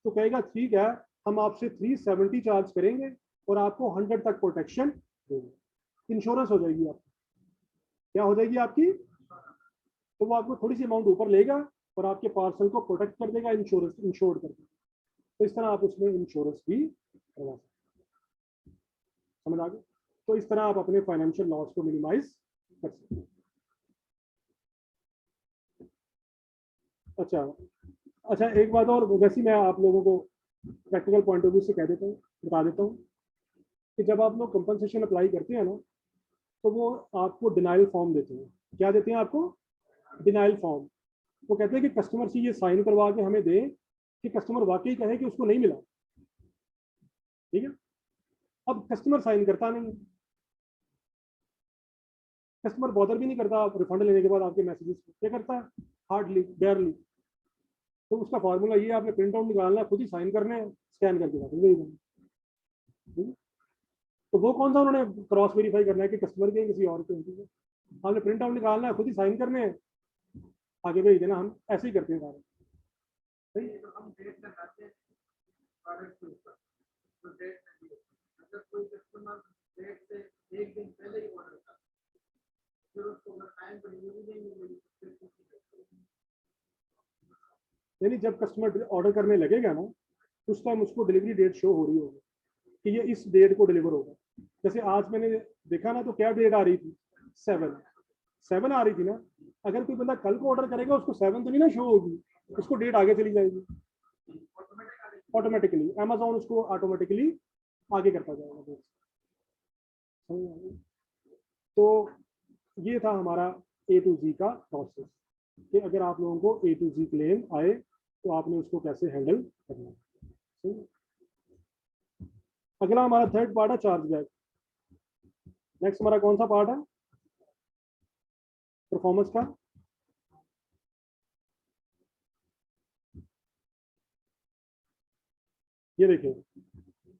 तो कहेगा ठीक है हम आपसे 370 चार्ज करेंगे और आपको 100 तक प्रोटेक्शन देंगे, इंश्योरेंस हो जाएगी आपकी, क्या हो जाएगी आपकी, तो वो आपको थोड़ी सी अमाउंट ऊपर लेगा और आपके पार्सल को प्रोटेक्ट कर देगा, इंश्योर कर देगा। तो इस तरह आप उसमें इंश्योरेंस भी करवा सकते हैं। समझ आ गए? तो इस तरह आप अपने फाइनेंशियल लॉस को मिनिमाइज कर सकते हैं। अच्छा अच्छा, एक बात और, वैसे मैं आप लोगों को प्रैक्टिकल पॉइंट ऑफ व्यू से कह देता हूँ, बता देता हूँ कि जब आप लोग कंपनसेशन अप्लाई करते हैं ना, तो वो आपको डिनाइल फॉर्म देते हैं। क्या देते हैं आपको? Denial form. वो कहते हैं कि कस्टमर से ये साइन करवा के हमें दे कि कस्टमर वाकई कहे कि उसको नहीं मिला, ठीक है? अब कस्टमर साइन करता नहीं, कस्टमर बॉदर भी नहीं करता रिफंड लेने के बाद आपके मैसेजेस, क्या करता है? हार्डली, बेयरली। तो उसका फॉर्मूला ये, आपने प्रिंट आउट निकालना है, खुद ही साइन करने हैं, स्कैन करके वापस भेज देना। तो वो कौन सा उन्होंने क्रॉस वेरीफाई करना है कि कस्टमर के किसी और के, आपने प्रिंट आउट निकालना है, खुद ही साइन करने हैं, आगे भेज देना। हम ऐसे ही करते हैं सारे, सही। यानी जब कस्टमर ऑर्डर करने लगेगा ना, उस टाइम उसको डिलीवरी डेट शो हो रही होगी कि ये इस डेट को डिलीवर होगा। जैसे आज मैंने देखा ना, तो क्या डेट आ रही थी? 7 आ रही थी ना। अगर कोई बंदा कल को ऑर्डर करेगा, उसको 7 तो नहीं ना शो होगी, उसको डेट आगे चली जाएगी ऑटोमेटिकली, अमेजोन उसको ऑटोमेटिकली आगे करता जाएगा। तो ये था हमारा A to Z का प्रोसेस, कि अगर आप लोगों को A to Z क्लेम आए तो आपने उसको कैसे हैंडल करना है। अगला हमारा थर्ड पार्ट है चार्ज बैक। नेक्स्ट हमारा कौन सा पार्ट है? परफॉर्मेंस का। ये देखिए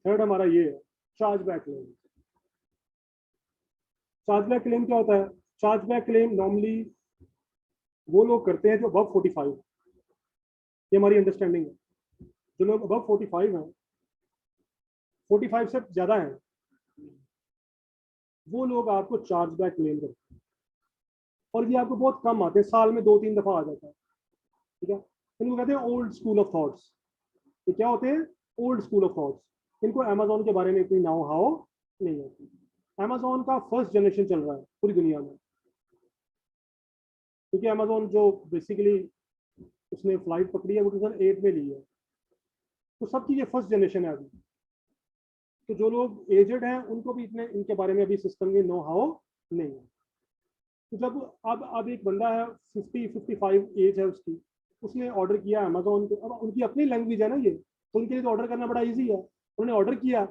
थर्ड हमारा ये है, charge back claim. Charge back claim क्या होता है? चार्ज बैक क्लेम नॉर्मली वो लोग करते हैं जो अबव 45, ये हमारी अंडरस्टैंडिंग है। जो लोग अबव 45 हैं, 45 से ज्यादा हैं, वो लोग आपको चार्ज बैक क्लेम करते हैं, और ये आपको बहुत कम आते हैं, साल में 2-3 दफा आ जाता है, ठीक है? इनको कहते हैं ओल्ड स्कूल ऑफ थॉट्स। ये क्या होते हैं? Old school of thoughts. इनको अमेजोन के बारे में इतनी नाउ हाउ नहीं होती। अमेजोन का फर्स्ट जनरेशन चल रहा है पूरी दुनिया में, क्योंकि अमेजोन जो बेसिकली उसने फ्लाइट पकड़ी है वो 2008 में ली है, तो सब चीज़ें फर्स्ट जनरेशन है अभी। तो जो लोग एजेड हैं उनको भी इतने इनके बारे में अभी सिस्टम के नो हाउ नहीं है। तो जब अब एक बंदा है 55 एज है उसकी, उसने ऑर्डर किया अमेजोन पे, अब उनकी अपनी लैंग्वेज है ना ये, तो उनके लिए तो ऑर्डर करना बड़ा ईजी है। उन्होंने ऑर्डर किया,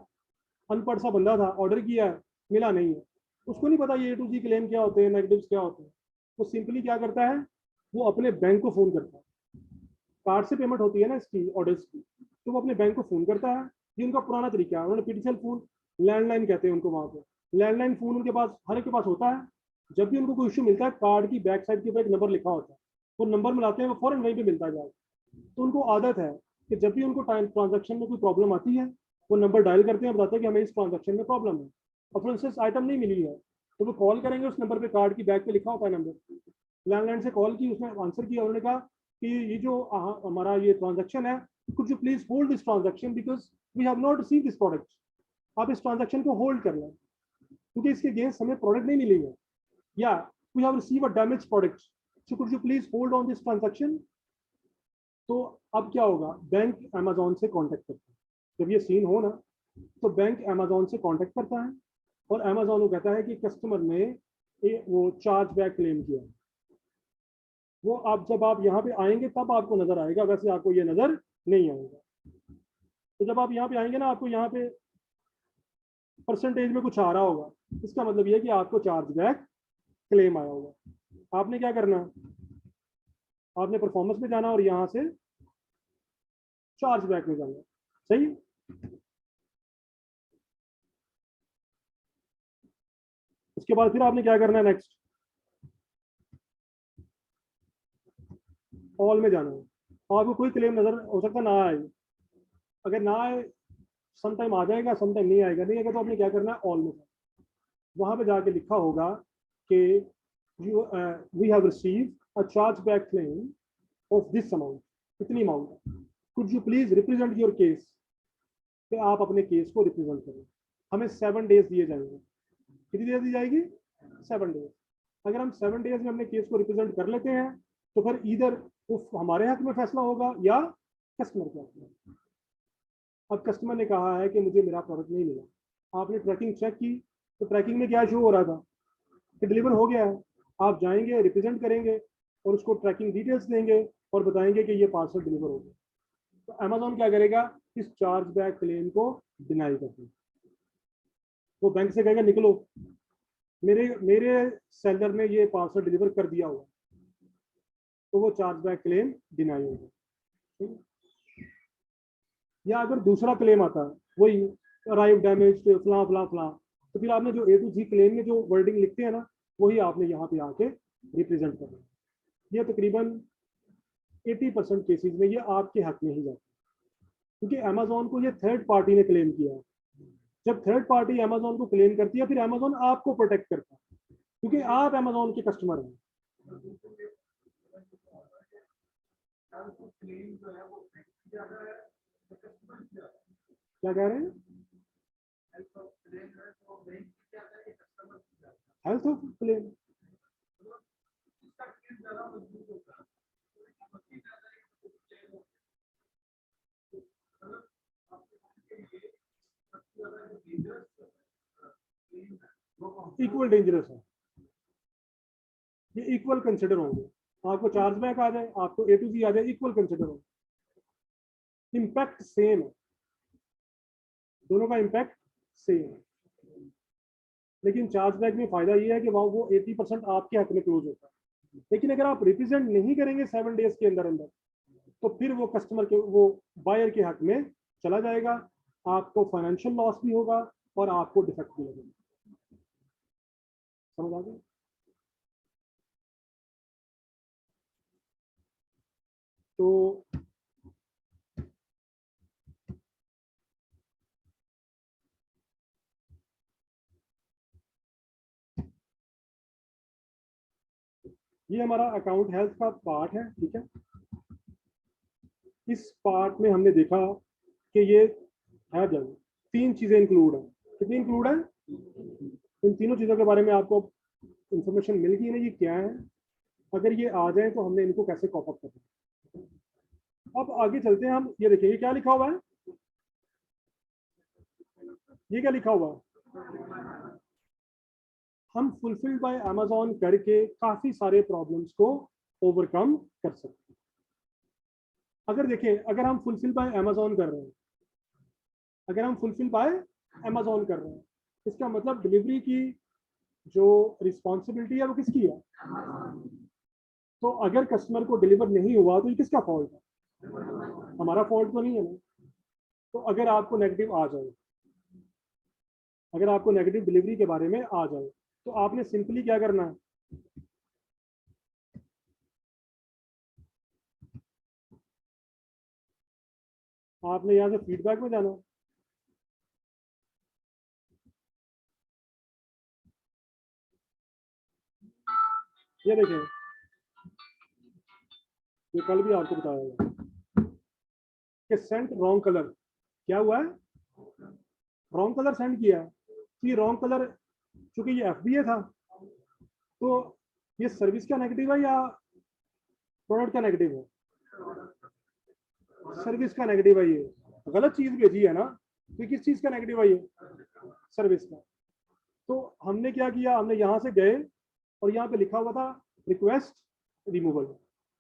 अनपढ़ सा बंदा था, ऑर्डर किया, मिला नहीं है, उसको नहीं पता ये A to Z क्लेम क्या होते हैं, नेगेटिव्स क्या होते हैं। वो सिंपली क्या करता है, वो अपने बैंक को फ़ोन करता है, कार्ड से पेमेंट होती है ना इसकी ऑर्डर्स की, तो वो अपने बैंक को फ़ोन करता है। ये उनका पुराना तरीका है, उन्होंने पीटीसीएल फ़ोन, लैंडलाइन कहते हैं उनको वहाँ पे, लैंडलाइन फ़ोन उनके पास हर एक के पास होता है। जब भी उनको कोई इशू मिलता है, कार्ड की बैक साइड के ऊपर एक नंबर लिखा होता है, वो नंबर मिलाते हैं, वो फौरन वहीं पे मिलता जाए। तो उनको आदत है कि जब भी उनको ट्रांजेक्शन में कोई प्रॉब्लम आती है, वो नंबर डायल करते हैं, बताते हैं कि हमें इस ट्रांजेक्शन में प्रॉब्लम है, और फॉर इंस्टेंस आइटम नहीं मिली है, तो वो कॉल करेंगे, उस नंबर पे कार्ड की बैक पे लिखा होता है नंबर। लैंडलाइन से कॉल की, उसने आंसर किया, उन्होंने कहा कि ये जो हमारा ये ट्रांजेक्शन है, could you please hold this transaction because we have not receive this product. आप इस ट्रांजेक्शन को होल्ड कर लें, क्योंकि इसके अगेंस्ट हमें प्रोडक्ट नहीं मिली है, या we have receive a damage product, so could you please hold on this transaction. तो अब क्या होगा, बैंक अमेजोन से कांटेक्ट करता है। जब ये सीन हो ना, तो बैंक अमेजोन से कांटेक्ट करता है, और अमेजोन को कहता है कि कस्टमर ने वो चार्ज बैक क्लेम किया। वो आप जब आप यहाँ पे आएंगे तब आपको नजर आएगा, वैसे आपको ये नजर नहीं आएगा। तो जब आप यहाँ पे आएंगे ना, आपको यहाँ पे परसेंटेज में कुछ आ रहा होगा, इसका मतलब ये है कि आपको चार्ज बैक क्लेम आया होगा। आपने क्या करना, आपने परफॉर्मेंस में जाना और यहाँ से चार्ज बैक में जाना, सही। उसके बाद फिर आपने क्या करना है, नेक्स्ट ऑल में जाना है। आपको कोई क्लेम नजर हो सकता ना आए, अगर ना आए सम टाइम आ जाएगा, सम टाइम नहीं आएगा, नहीं आएगा तो आपने क्या करना है, ऑल में जाना। वहां पे जाके लिखा होगा कि you we have receive a chargeback claim of this amount, इतनी amount, could you please represent your case, कि आप अपने केस को रिप्रेजेंट करें। हमें 7 डेज दिए जाएंगे। कितनी देर दी जाएगी, 7 डेज। अगर हम 7 डेज में अपने केस को रिप्रेजेंट कर लेते हैं, तो फिर इधर हमारे हक में फैसला होगा या कस्टमर के हक में। अब कस्टमर ने कहा है कि मुझे मेरा प्रोडक्ट नहीं मिला, आपने ट्रैकिंग चेक की, तो ट्रैकिंग में क्या शो हो रहा था कि डिलीवर हो गया है। आप जाएंगे, रिप्रेजेंट करेंगे, और उसको ट्रैकिंग डिटेल्स देंगे, और बताएंगे कि ये पार्सल डिलीवर हो गया। तो अमेजोन क्या करेगा, इस चार्ज बैक क्लेम को डिनाई कर देगा। वो बैंक से कहेगा निकलो, मेरे मेरे सेलर ने ये पार्सल डिलीवर कर दिया होगा, तो वो चार्ज बैक क्लेम डिनाई होगा। या अगर दूसरा क्लेम आता है, वही अराइव डैमेज फला फला फला, तो फिर आपने जो A to Z क्लेम में जो वर्डिंग लिखते हैं ना, वही आपने यहाँ पे आके रिप्रेजेंट करना है। ये तकरीबन 80% केसेस में ये आपके हक में ही जाता है, क्योंकि अमेजोन को ये थर्ड पार्टी ने क्लेम किया है। जब थर्ड पार्टी अमेजोन को क्लेम करती है, फिर अमेजोन आपको प्रोटेक्ट करता है, क्योंकि आप अमेजोन के कस्टमर हैं। क्या कह रहे हैं, health of claim. Equal dangerous है, ये इक्वल कंसिडर होंगे। आपको चार्ज बैक आ जाए, आपको A to Z आ जाए, इक्वल कंसिडर होंगे। इम्पैक्ट सेम है, दोनों का इम्पैक्ट सेम है, लेकिन चार्ज बैक में फायदा ये है कि वो 80% आपके हक में क्लोज होता है। लेकिन अगर आप रिप्रेजेंट नहीं करेंगे 7 डेज के अंदर अंदर, तो फिर वो कस्टमर के, वो बायर के हक में चला जाएगा, आपको फाइनेंशियल लॉस भी होगा, और आपको डिफेक्ट भी लगेगा। समझ आ गया। तो ये हमारा अकाउंट हेल्थ का पार्ट है, ठीक है। इस पार्ट में हमने देखा कि ये है, जब 3 चीजें इंक्लूड है, कितनी इंक्लूड है, इन तीनों चीजों के बारे में आपको इंफॉर्मेशन मिल गई ना, ये क्या है। अगर ये आ जाए तो हमने इनको कैसे कॉप अप करना है। अब आगे चलते हैं हम। ये देखिए, ये क्या लिखा हुआ है, ये क्या लिखा हुआ है, हम फुलफिल्ड बाय अमेजोन करके काफी सारे प्रॉब्लम्स को ओवरकम कर सकते हैं। अगर देखें, अगर हम फुलफिल बाय अमेजोन कर रहे हैं, अगर हम फुलफिल बाय अमेजोन कर रहे हैं, इसका मतलब डिलीवरी की जो रिस्पॉन्सिबिलिटी है वो किसकी है। तो अगर कस्टमर को डिलीवर नहीं हुआ तो ये किसका फॉल्ट है, हमारा फॉल्ट तो नहीं है ना। तो अगर आपको नेगेटिव आ जाए, अगर आपको नेगेटिव डिलीवरी के बारे में आ जाए, तो आपने सिंपली क्या करना है, आपने यहाँ से फीडबैक में जाना है। ये देखें, ये कल भी आपको बताया गया कि सेंट रॉन्ग कलर, क्या हुआ है, रॉन्ग कलर सेंड किया है। तो ये रॉन्ग कलर, चूंकि ये एफबीए था, तो ये सर्विस का नेगेटिव है या प्रोडक्ट का नेगेटिव है, सर्विस का नेगेटिव है। ये गलत चीज भेजी है ना, तो किस चीज का नेगेटिव है ये, सर्विस का। तो हमने क्या किया, हमने यहाँ से गए और यहाँ पे लिखा हुआ था रिक्वेस्ट रिमूवल,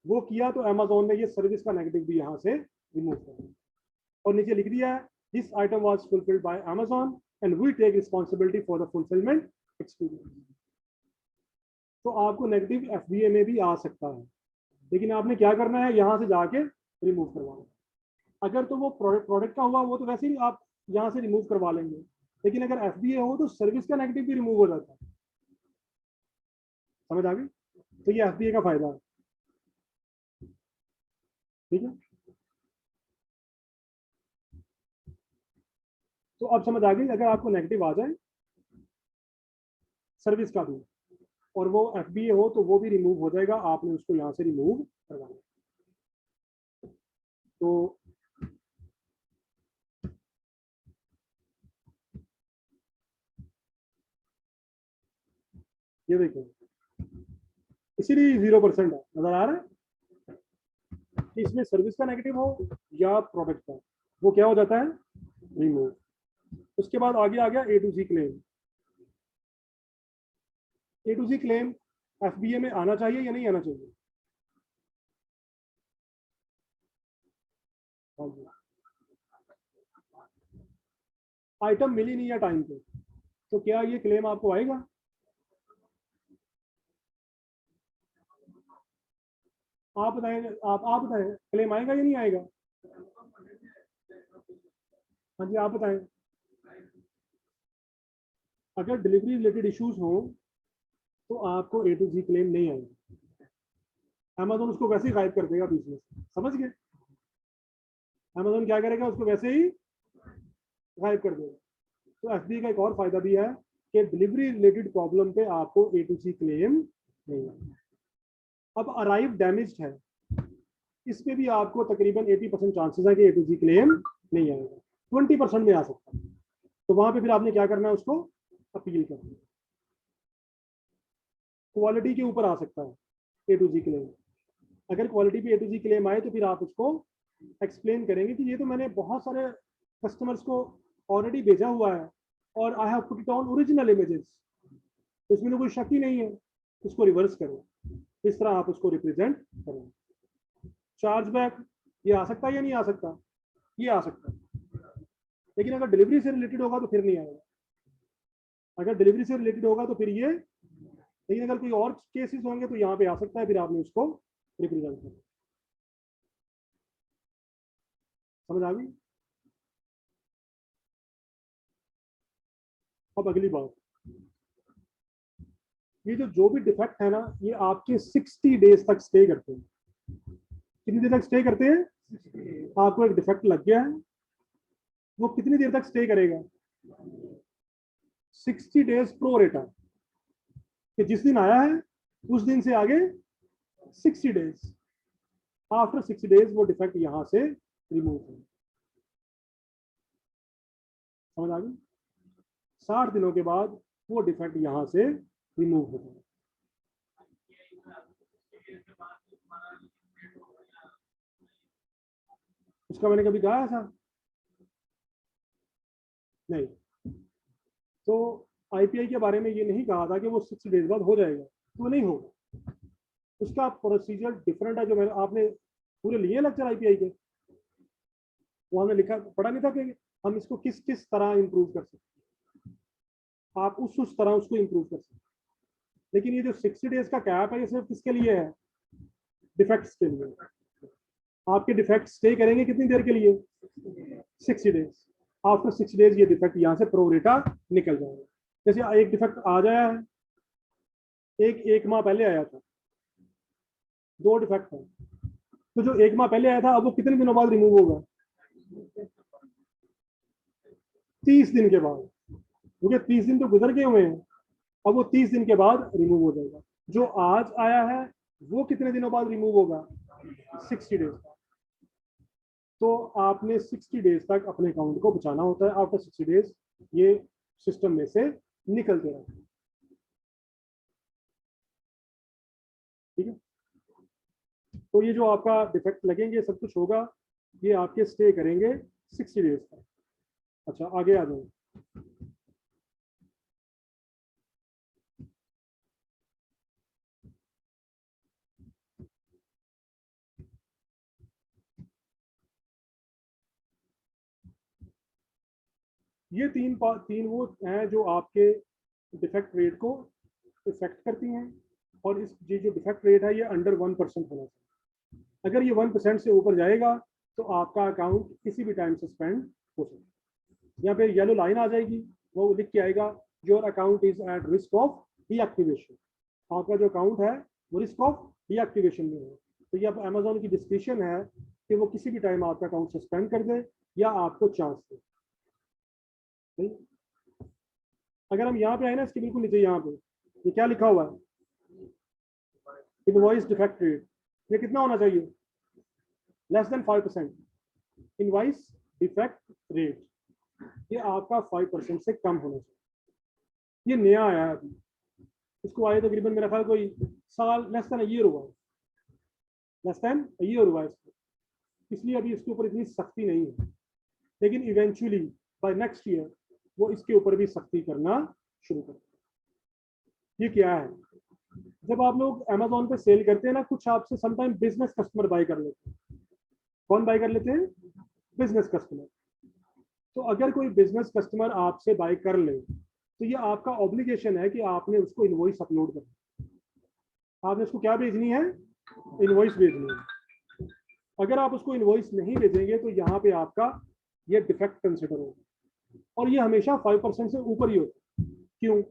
वो किया तो अमेजोन ने ये सर्विस का नेगेटिव भी यहाँ से रिमूव कर दिया और नीचे लिख दिया है this item was fulfilled by Amazon and we take responsibility for the fulfilment experience. तो आपको नेगेटिव एफबीए में भी आ सकता है, लेकिन आपने क्या करना है, यहाँ से जाके रिमूव करवाना। अगर तो वो प्रोडक्ट का हुआ, वो तो वैसे ही आप यहाँ से रिमूव करवा लेंगे, लेकिन अगर एफबीए हो तो सर्विस का नेगेटिव भी रिमूव हो जाता है। समझ आ गई, तो ये एफबीए का फायदा है। ठीक है, तो अब समझ आ गई, अगर आपको नेगेटिव आ जाए सर्विस का भी और वो एफबीए हो तो वो भी रिमूव हो जाएगा, आपने उसको यहाँ से रिमूव करवाना। तो ये देखो, इसीलिए 0% है, नजर आ रहा है कि इसमें सर्विस का नेगेटिव हो या प्रोडक्ट का, वो क्या हो जाता है, रिमूव। उसके बाद आगे आ गया A to C claim. A to C claim FBA में आना चाहिए या नहीं आना चाहिए, आइटम मिली नहीं है टाइम पे, तो क्या ये क्लेम आपको आएगा, आप बताएं, आप बताएं क्लेम आएगा या नहीं आएगा। हाँ जी, आप बताएं। अगर डिलीवरी रिलेटेड इश्यूज हो तो आपको ए टू जी क्लेम नहीं आएगा, अमेजोन उसको वैसे ही गायब कर देगा बीच में से। समझ गए, अमेजोन क्या करेगा, उसको वैसे ही गायब कर देगा। तो एफबीए का एक और फायदा भी है कि डिलीवरी रिलेटेड प्रॉब्लम पे आपको ए टू सी क्लेम नहीं है। अब अराइव डैमेज्ड है, इसमें भी आपको तकरीबन 80% चांसेस है कि ए टू जी क्लेम नहीं आएगा, 20% में आ सकता है। तो वहां पे फिर आपने क्या करना है, उसको अपील करना है। क्वालिटी के ऊपर आ सकता है ए टू जी क्लेम, अगर क्वालिटी पे ए टू जी क्लेम आए तो फिर आप उसको एक्सप्लेन करेंगे कि ये तो मैंने बहुत सारे कस्टमर्स को ऑलरेडी भेजा हुआ है और I have put it on original images, तो इसमें तो कोई शक ही नहीं है, उसको रिवर्स करें। इस तरह आप उसको रिप्रेजेंट करें। चार्जबैक ये आ सकता है या नहीं आ सकता, ये आ सकता है, लेकिन अगर डिलीवरी से रिलेटेड होगा तो फिर नहीं आएगा। अगर डिलीवरी से रिलेटेड होगा तो फिर ये, लेकिन अगर कोई और केसेस होंगे तो यहाँ पे आ सकता है, फिर आपने उसको रिप्रेजेंट करना। समझ आ गई। अब अगली बात, ये जो भी डिफेक्ट है ना, ये आपके 60 डेज तक स्टे करते हैं। कितनी देर तक स्टे करते हैं, आपको एक डिफेक्ट लग गया है, वो कितनी देर तक स्टे करेगा, 60 डेज प्रो रेटा, कि जिस दिन आया है उस दिन से आगे 60 डेज, आफ्टर 60 डेज वो डिफेक्ट यहाँ से रिमूव हो। समझ आ गई, 60 दिनों के बाद वो डिफेक्ट यहाँ से रिमूव हो जाए। उसका मैंने कभी कहा था नहीं। तो आईपीआई के बारे में ये नहीं कहा था कि वो 6 डेज बाद हो जाएगा, तो नहीं होगा। उसका प्रोसीजर डिफरेंट है। जो मैंने आपने पूरे लिए लेक्चर आईपीआई के, वो हमने लिखा पढ़ा नहीं था कि हम इसको किस किस तरह इंप्रूव कर सकते हैं। आप उस तरह उसको इंप्रूव कर सकते हैं। लेकिन ये जो 60 डेज का कैप है, ये सिर्फ किसके लिए है? डिफेक्ट्स के लिए। आपके डिफेक्ट स्टे करेंगे कितनी देर के लिए? 60 डेज। आफ्टर 6 डेज ये डिफेक्ट यहाँ से प्रोरेटा निकल जाएगा। जैसे एक डिफेक्ट आ जाया है, एक माह पहले आया था, 2 डिफेक्ट है, तो जो 1 माह पहले आया था अब वो कितने दिनों बाद रिमूव होगा? 30 दिन के बाद, क्योंकि 30 दिन तो गुजर गए हुए हैं। अब वो 30 दिन के बाद रिमूव हो जाएगा। जो आज आया है वो कितने दिनों बाद रिमूव होगा? 60 डेज। तो आपने 60 डेज तक अपने अकाउंट को बचाना होता है। आफ्टर 60 डेज ये सिस्टम में से निकलते रहते हैं। ठीक है। तो ये जो आपका डिफेक्ट लगेंगे, सब कुछ होगा, ये आपके स्टे करेंगे 60 डेज तक। अच्छा, आगे आ जाए। ये तीन वो हैं जो आपके डिफेक्ट रेट को इफेक्ट करती हैं। और इस ये जो डिफेक्ट रेट है ये अंडर 1% होना चाहिए। अगर ये 1% से ऊपर जाएगा तो आपका अकाउंट किसी भी टाइम सस्पेंड हो सकता है। यहाँ पे येलो लाइन आ जाएगी, वो लिख के आएगा your account is at risk of deactivation. आपका जो अकाउंट है वो रिस्क ऑफ डीएक्टिवेशन में है। तो ये अब अमेजोन की डिस्क्रिप्शन है कि वो किसी भी टाइम आपका अकाउंट सस्पेंड कर दे या आपको चांस दे। नहीं? अगर हम यहाँ पे आए ना, इसके बिल्कुल नीचे यहाँ पे ये क्या लिखा हुआ है? Invoice defect rate. ये कितना होना चाहिए? Less than 5%। Invoice defect rate ये आपका 5% से कम होना चाहिए। ये नया आया है अभी, इसको आए तकरीबन मेरा ख्याल कोई साल, लेस देन ईयर हुआ है, लेस देन ईयर हुआ है इसको। इसलिए अभी इसके ऊपर इतनी सख्ती नहीं है। लेकिन इवेंचुअली बाय नेक्स्ट ईयर वो इसके ऊपर भी सख्ती करना शुरू कर। ये क्या है? जब आप लोग अमेजोन पे सेल करते हैं ना, कुछ आपसे समटाइम बिजनेस कस्टमर बाय कर लेते हैं। कौन बाय कर लेते हैं? Business customer. तो अगर कोई बिजनेस कस्टमर आपसे बाय कर ले तो ये आपका ऑब्लिगेशन है कि आपने उसको इनवॉइस अपलोड करना। आपने उसको क्या भेजनी है? इनवॉइस भेजनी है। अगर आप उसको इनवॉइस नहीं भेजेंगे तो यहाँ पे आपका ये डिफेक्ट कंसिडर होगा। और ये हमेशा 5% से ऊपर ही होता है। क्यों?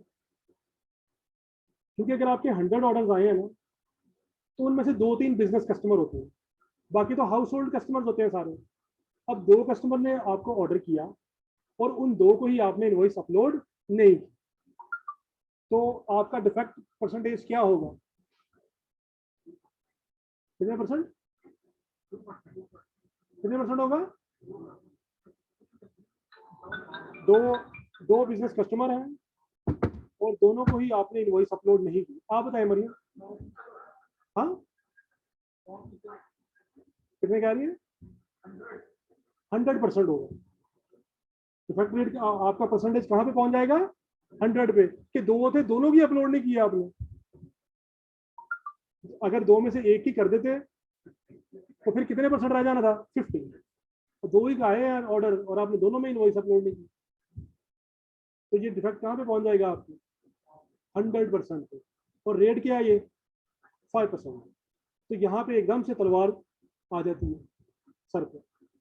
क्योंकि अगर आपके 100 ऑर्डर आए हैं ना, तो उनमें से 2-3 बिजनेस कस्टमर होते हैं, बाकी तो हाउस होल्ड कस्टमर्स होते हैं सारे। अब 2 कस्टमर ने आपको ऑर्डर किया और उन 2 को ही आपने इनवॉइस अपलोड नहीं की, तो आपका डिफेक्ट परसेंटेज क्या होगा? कितने परसेंट? कितने परसेंट होगा? दो दो बिजनेस कस्टमर हैं और दोनों को ही आपने इनवॉइस अपलोड नहीं की। आप बताएं मरियम। हाँ, कितने कह रही है? 100% होगा। डिफेक्ट रेट आपका परसेंटेज कहाँ पे पहुंच जाएगा? 100 पे। कि 2 थे, दोनों की अपलोड नहीं किया आपने। अगर 2 में से एक ही कर देते तो फिर कितने परसेंट रह जाना था? 50। तो 2 ही आए हैं ऑर्डर और आपने दोनों में इनवॉइस अपलोड नहीं की, तो ये डिफेक्ट कहाँ पे पहुंच जाएगा आपकी? 100% पे। और रेट क्या है ये? 5%। तो यहाँ पे एकदम से तलवार आ जाती है सर पे।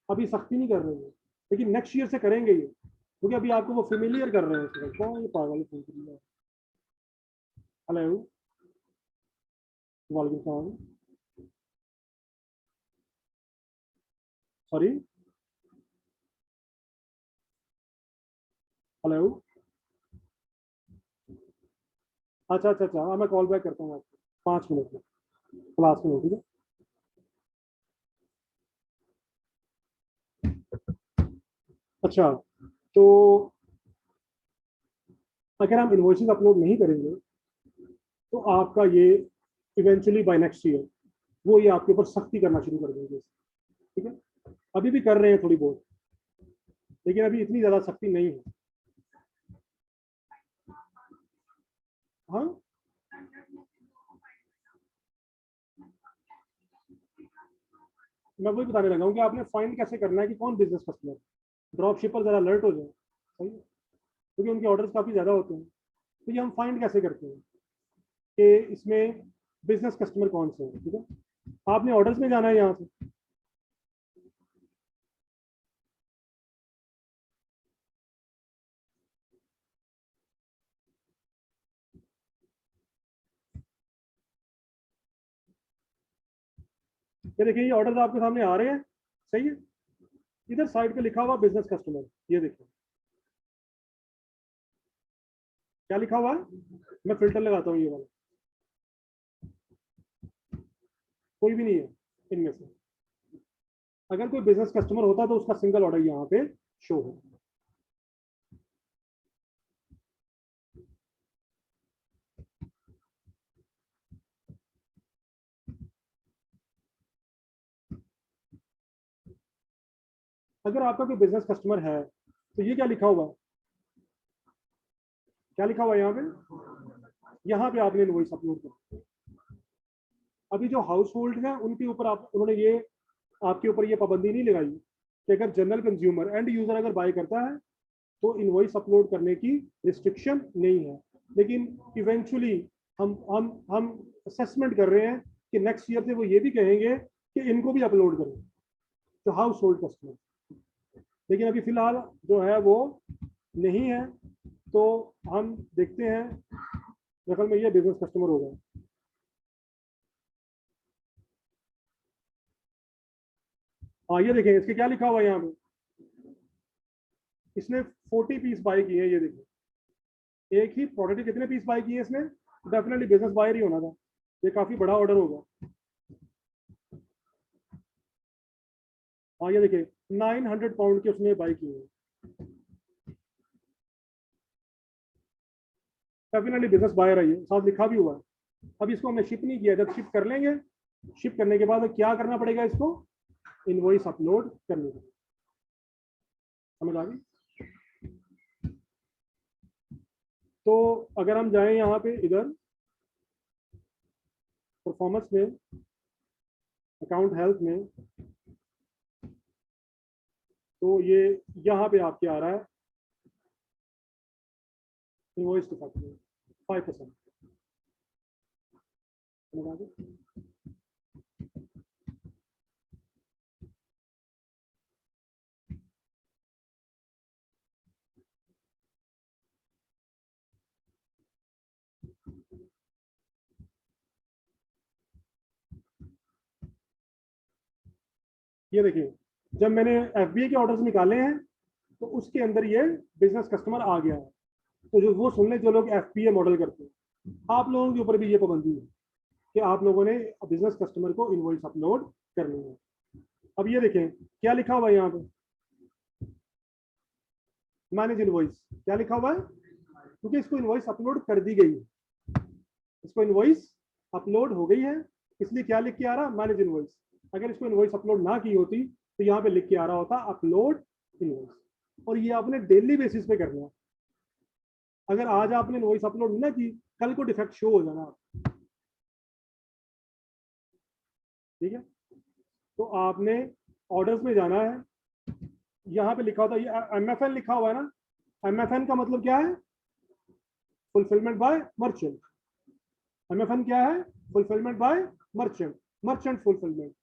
अभी सख्ती नहीं कर रहे हैं, लेकिन नेक्स्ट ईयर से करेंगे ये, क्योंकि अभी आपको वो फेमिलियर कर रहे हैं। कौन ये पागल है? हेलो, वालेकुम सलाम। Sorry, hello. अच्छा अच्छा अच्छा, हाँ मैं कॉल बैक करता हूँ आपको 5 मिनट में, क्लास में। ठीक है। अच्छा, तो अगर हम इन्वॉइसेस अपलोड नहीं करेंगे तो आपका ये इवेंचुअली बाय नेक्स्ट ईयर वो ये आपके ऊपर सख्ती करना शुरू कर देंगे, ठीक है। अभी भी कर रहे हैं थोड़ी बहुत, लेकिन अभी इतनी ज्यादा सख्ती नहीं है। हाँ, मैं वही बताने लगा हूँ कि आपने फाइंड कैसे करना है कि कौन बिजनेस कस्टमर। ड्रॉप शिपर जरा अलर्ट हो जाए, सही है, क्योंकि उनके ऑर्डर्स काफी ज्यादा होते हैं। तो ये हम फाइंड कैसे करते हैं कि इसमें बिजनेस कस्टमर कौन से हैं, ठीक है। आपने ऑर्डर्स में जाना है यहाँ से, ये देखिए ये ऑर्डर्स आपके सामने आ रहे हैं, सही है। इधर साइड पे लिखा हुआ बिजनेस कस्टमर, ये देखिए क्या लिखा हुआ है। मैं फिल्टर लगाता हूँ, ये वाला कोई भी नहीं है इनमें से। अगर कोई बिजनेस कस्टमर होता तो उसका सिंगल ऑर्डर यहाँ पे शो हो। अगर आपका कोई बिजनेस कस्टमर है तो ये क्या लिखा हुआ है, क्या लिखा हुआ है यहाँ पे, यहाँ पे आपने इनवॉइस अपलोड कर। अभी जो हाउस होल्ड है उनके ऊपर आप उन्होंने ये आपके ऊपर ये पाबंदी नहीं लगाई कि अगर जनरल कंज्यूमर एंड यूजर अगर बाय करता है तो इनवॉइस अपलोड करने की रिस्ट्रिक्शन नहीं है। लेकिन इवेंचुअली हम असेसमेंट कर रहे हैं कि नेक्स्ट ईयर से वो ये भी कहेंगे कि इनको भी अपलोड करें, तो हाउस होल्ड कस्टमर। लेकिन अभी फिलहाल जो है वो नहीं है, तो हम देखते हैं दरअसल में ये बिजनेस कस्टमर होगा। हाँ ये देखें इसके क्या लिखा हुआ है यहाँ पे, इसने 40 पीस बाय किए हैं, ये देखिए एक ही प्रोडक्ट के कितने पीस बाय किए इसने। डेफिनेटली बिजनेस बायर ही होना था, ये काफी बड़ा ऑर्डर होगा। हाँ ये देखिए 900 पाउंड के उसने बाय किए हैं, डेफिनेटली बिजनेस बायर है, ये साथ लिखा भी हुआ है। अब इसको हमने शिप नहीं किया, जब शिप कर लेंगे, शिप करने के बाद क्या करना पड़ेगा इसको, इनवॉइस अपलोड करनी पड़ेगी। समझ आ गई। तो अगर हम जाएं यहाँ पे इधर परफॉर्मेंस में, अकाउंट हेल्थ में, तो ये यहाँ पे आपके आ रहा है इनवॉइस टू फैक्टर 5%। ये देखिए जब मैंने एफबीए के ऑर्डर्स निकाले हैं तो उसके अंदर ये बिजनेस कस्टमर आ गया है। तो जो वो सुन ले जो लोग एफपीए मॉडल करते हैं, आप लोगों के ऊपर भी ये पाबंदी है कि आप लोगों ने बिजनेस कस्टमर को इनवॉइस अपलोड करनी है। अब ये देखें क्या लिखा हुआ है यहाँ पे, मैनेज इनवॉइस क्या लिखा हुआ है, क्योंकि इसको इनवॉइस अपलोड कर दी गई है, इसको इनवॉइस अपलोड हो गई है, इसलिए क्या लिख के आ रहा, मैनेज इनवॉइस। अगर इसको इनवॉइस अपलोड ना की होती तो यहाँ पे लिख के आ रहा होता अपलोड इनवॉइस। और ये आपने डेली बेसिस पे करना है। अगर आज आपने इनवॉइस अपलोड ना की, कल को डिफेक्ट शो हो जाना, ठीक है। तो आपने ऑर्डर्स में जाना है, यहाँ पे लिखा होता है ये एमएफएन लिखा हुआ है ना, एमएफएन का मतलब क्या है, फुलफिलमेंट बाय मर्चेंट। एमएफएन क्या है, fulfilment bye merchant, merchant fulfilment.